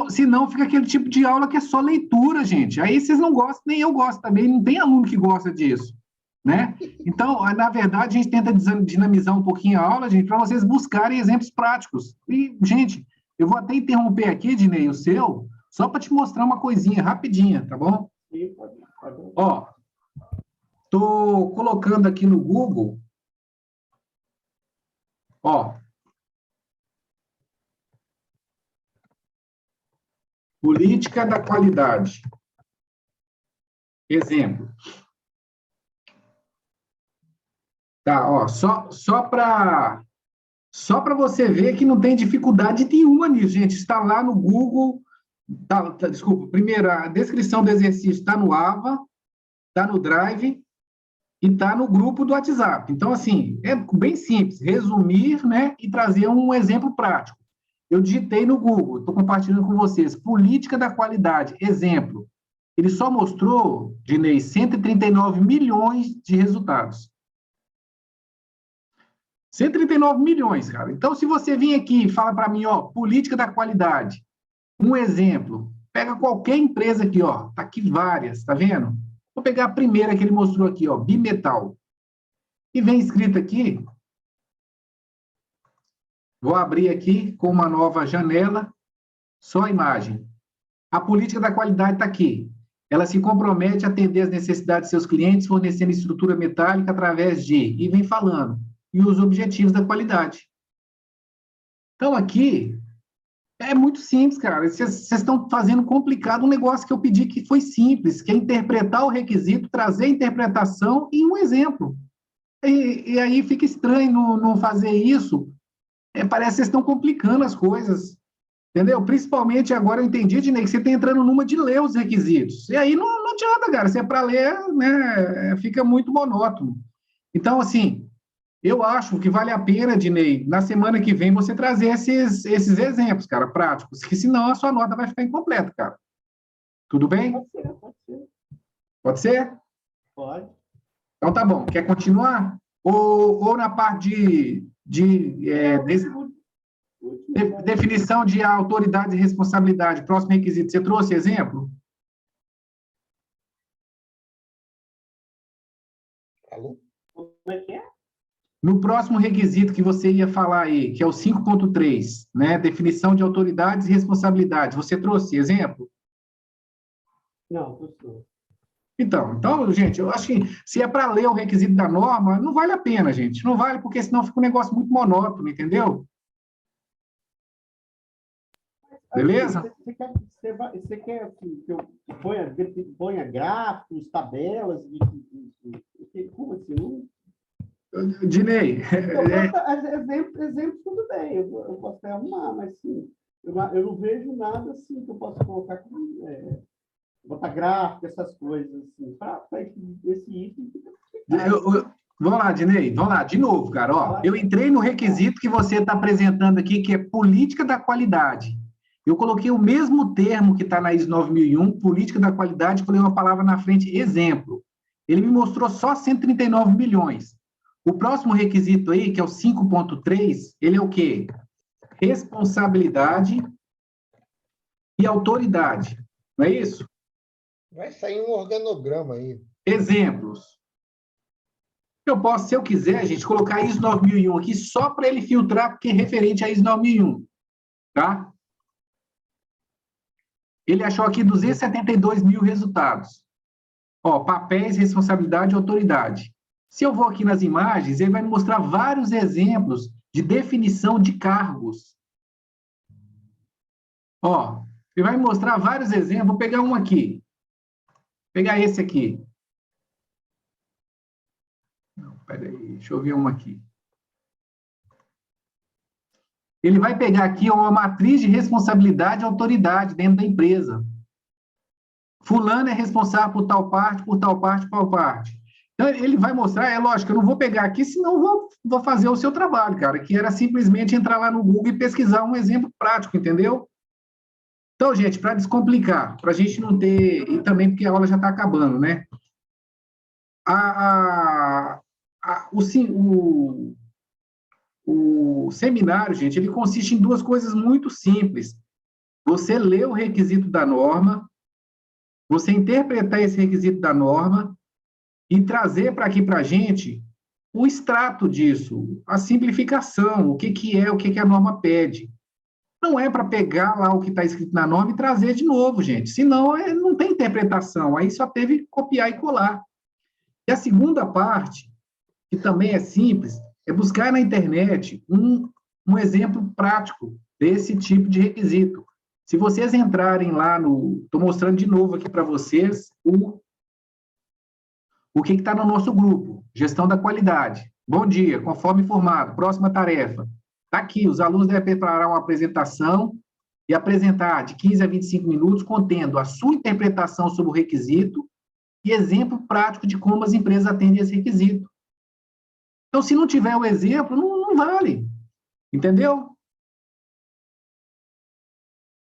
Senão fica aquele tipo de aula que é só leitura, gente. Aí vocês não gostam, nem eu gosto também. Não tem aluno que gosta disso, né? Então, na verdade, a gente tenta dinamizar um pouquinho a aula, gente, para vocês buscarem exemplos práticos. E, gente, eu vou até interromper aqui, Dinei, o seu, só para te mostrar uma coisinha rapidinha, tá bom? Sim, pode. Ó, tô colocando aqui no Google, ó, política da qualidade. Exemplo. Tá, ó, só para você ver que não tem dificuldade nenhuma nisso, gente. Está lá no Google, desculpa, primeiro, a descrição do exercício está no AVA, está no Drive e está no grupo do WhatsApp. Então, assim, é bem simples, resumir, né, e trazer um exemplo prático. Eu digitei no Google, estou compartilhando com vocês, política da qualidade, exemplo. Ele só mostrou, Dinei, 139 milhões de resultados. 139 milhões, cara. Então, se você vir aqui e fala para mim, ó, política da qualidade, um exemplo, Pega qualquer empresa aqui, ó. Tá aqui várias, tá vendo? Vou pegar a primeira que ele mostrou aqui, ó, Bimetal. E vem escrito aqui, vou abrir aqui com uma nova janela, só a imagem. A política da qualidade está aqui. Ela se compromete a atender as necessidades de seus clientes, fornecendo estrutura metálica através de, e vem falando, e os objetivos da qualidade. Então, aqui, é muito simples, cara. Vocês estão fazendo complicado um negócio que eu pedi que foi simples, que é interpretar o requisito, trazer a interpretação e um exemplo. E aí fica estranho não fazer isso. Parece que vocês estão complicando as coisas. Entendeu? Principalmente agora eu entendi, Dinei, que você está entrando numa de ler os requisitos. E aí não adianta, cara. Se é para ler, né, fica muito monótono. Então, assim, eu acho que vale a pena, Dinei, na semana que vem, você trazer esses exemplos, cara, práticos, que senão a sua nota vai ficar incompleta, cara. Tudo bem? Pode ser, pode ser. Pode ser? Pode. Então tá bom. Quer continuar? Ou na parte definição de autoridade e responsabilidade, próximo requisito, você trouxe exemplo? Alô? Como é que é? No próximo requisito que você ia falar aí, que é o 5.3, né, definição de autoridades e responsabilidades, você trouxe exemplo? Não, professor. Então, gente, eu acho que se é para ler o requisito da norma, não vale a pena, gente. Não vale, porque senão fica um negócio muito monótono, entendeu? Beleza? Você quer assim, que eu ponha gráficos, tabelas? Como assim? Dinei. Exemplos, tudo bem, eu posso até arrumar, mas sim, eu não vejo nada assim que eu possa colocar botar gráfico, essas coisas assim, para esse item. Vamos lá, Dinei, vamos lá, de novo, cara. Ó, eu entrei no requisito que você está apresentando aqui, que é política da qualidade. Eu coloquei o mesmo termo que está na ISO 9001, política da qualidade, falei uma palavra na frente, exemplo. Ele me mostrou só 139 milhões. O próximo requisito aí, que é o 5.3, ele é o quê? Responsabilidade e autoridade. Não é isso? Vai sair um organograma aí. Exemplos. Eu posso, se eu quiser, gente, colocar ISO 9001 aqui só para ele filtrar, porque é referente a ISO 9001. Tá? Ele achou aqui 272 mil resultados. Ó, papéis, responsabilidade e autoridade. Se eu vou aqui nas imagens, ele vai me mostrar vários exemplos de definição de cargos. Ó, ele vai me mostrar vários exemplos. Vou pegar um aqui. Vou pegar esse aqui. Não, peraí, deixa eu ver um aqui. Ele vai pegar aqui uma matriz de responsabilidade e autoridade dentro da empresa. Fulano é responsável por tal parte, por tal parte, por tal parte. Então, ele vai mostrar, é lógico, eu não vou pegar aqui, senão vou fazer o seu trabalho, cara, que era simplesmente entrar lá no Google e pesquisar um exemplo prático, entendeu? Então, gente, para descomplicar, para a gente não ter, e também porque a aula já está acabando, né? O seminário, gente, ele consiste em duas coisas muito simples. Você lê o requisito da norma, você interpretar esse requisito da norma e trazer para aqui para a gente o extrato disso, a simplificação, o que a norma pede. Não é para pegar lá o que está escrito na norma e trazer de novo, gente. Senão, não tem interpretação. Aí só teve que copiar e colar. E a segunda parte, que também é simples, é buscar na internet um exemplo prático desse tipo de requisito. Se vocês entrarem lá no... Estou mostrando de novo aqui para vocês o que está no nosso grupo, gestão da qualidade. Bom dia, conforme informado, próxima tarefa. Está aqui, os alunos devem preparar uma apresentação e apresentar de 15 a 25 minutos, contendo a sua interpretação sobre o requisito e exemplo prático de como as empresas atendem esse requisito. Então, se não tiver o exemplo, não vale. Entendeu?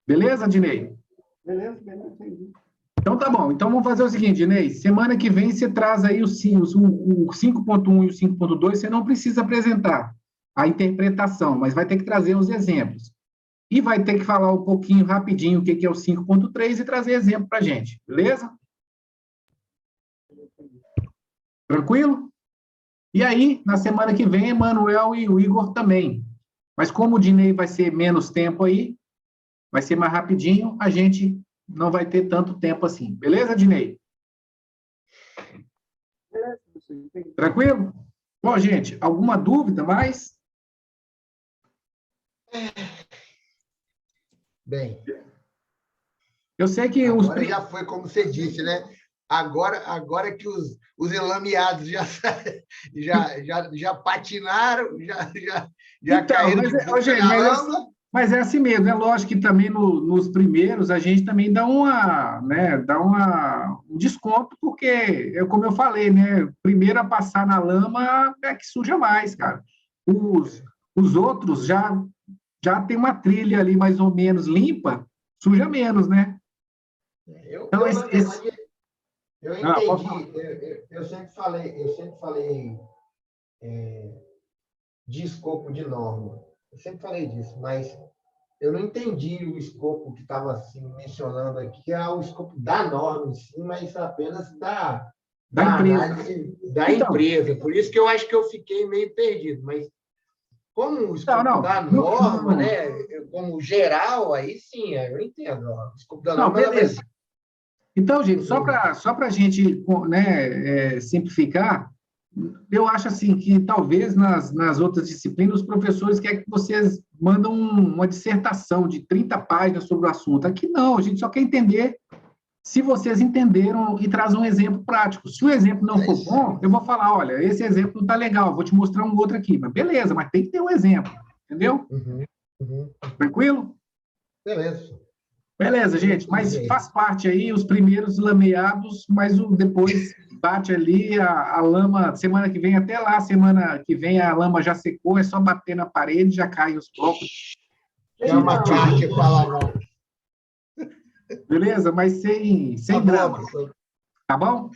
Beleza, Dinei? Beleza, entendi. Então, tá bom. Então, vamos fazer o seguinte, Dinei. Semana que vem, você traz aí o 5.1 e o 5.2, você não precisa apresentar a interpretação, mas vai ter que trazer os exemplos. e vai ter que falar um pouquinho, rapidinho, o que é o 5.3 e trazer exemplo para a gente, beleza? Tranquilo? E aí, na semana que vem, Emanuel e o Igor também. Mas como o Dinei vai ser menos tempo aí, vai ser mais rapidinho, a gente não vai ter tanto tempo assim. Beleza, Dinei? Tranquilo? Bom, gente, alguma dúvida mais? Bem, Eu sei que agora já foi como você disse, né? Agora que os enlameados já patinaram, já então, caíram mas, de boca gente, na lama. mas é assim mesmo, é lógico que também nos primeiros a gente também dá um desconto, porque, como eu falei, né? Primeiro a passar na lama é que suja mais, cara. Os outros já tem uma trilha ali mais ou menos limpa, suja menos, né? Então, Na verdade, eu pode falar. entendi. Eu sempre falei de escopo de norma. Eu sempre falei disso, mas eu não entendi o escopo que estava assim, mencionando aqui, que é o escopo da norma em si, mas apenas Da da empresa. análise da Então, empresa. Por isso que eu acho que eu fiquei meio perdido. Mas como o escopo da norma, né, como geral, aí sim, eu entendo. Ó, o escopo da norma beleza. Então, gente, só para a gente, né, simplificar, eu acho assim que talvez nas outras disciplinas os professores querem que vocês mandam uma dissertação de 30 páginas sobre o assunto. Aqui não, a gente só quer entender se vocês entenderam e traz um exemplo prático. Se o exemplo não for bom, eu vou falar, olha, esse exemplo não está legal, vou te mostrar um outro aqui. Mas beleza, mas tem que ter um exemplo, entendeu? Tranquilo? Beleza. Beleza, gente, mas faz parte aí, os primeiros lameados, mas depois bate ali a lama, semana que vem, até lá, semana que vem a lama já secou, é só bater na parede, já cai os blocos. Chama a parte e fala mal. Beleza? Mas sem drama. Tá bom?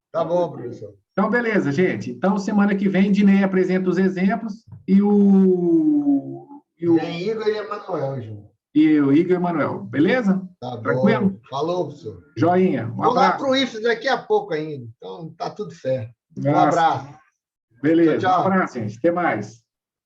Tá bom, professor. Então, beleza, gente. Então, semana que vem, Dinei apresenta os exemplos e o Tem Igor e Emanuel, Ju. E o Igor e Emanuel. Beleza? Tá bom. Tranquilo? Falou, professor. Joinha. Vou lá pro isso daqui a pouco ainda. Então, tá tudo certo. Um Nossa. abraço. Beleza. Tchau, tchau. Um abraço, gente. Até mais.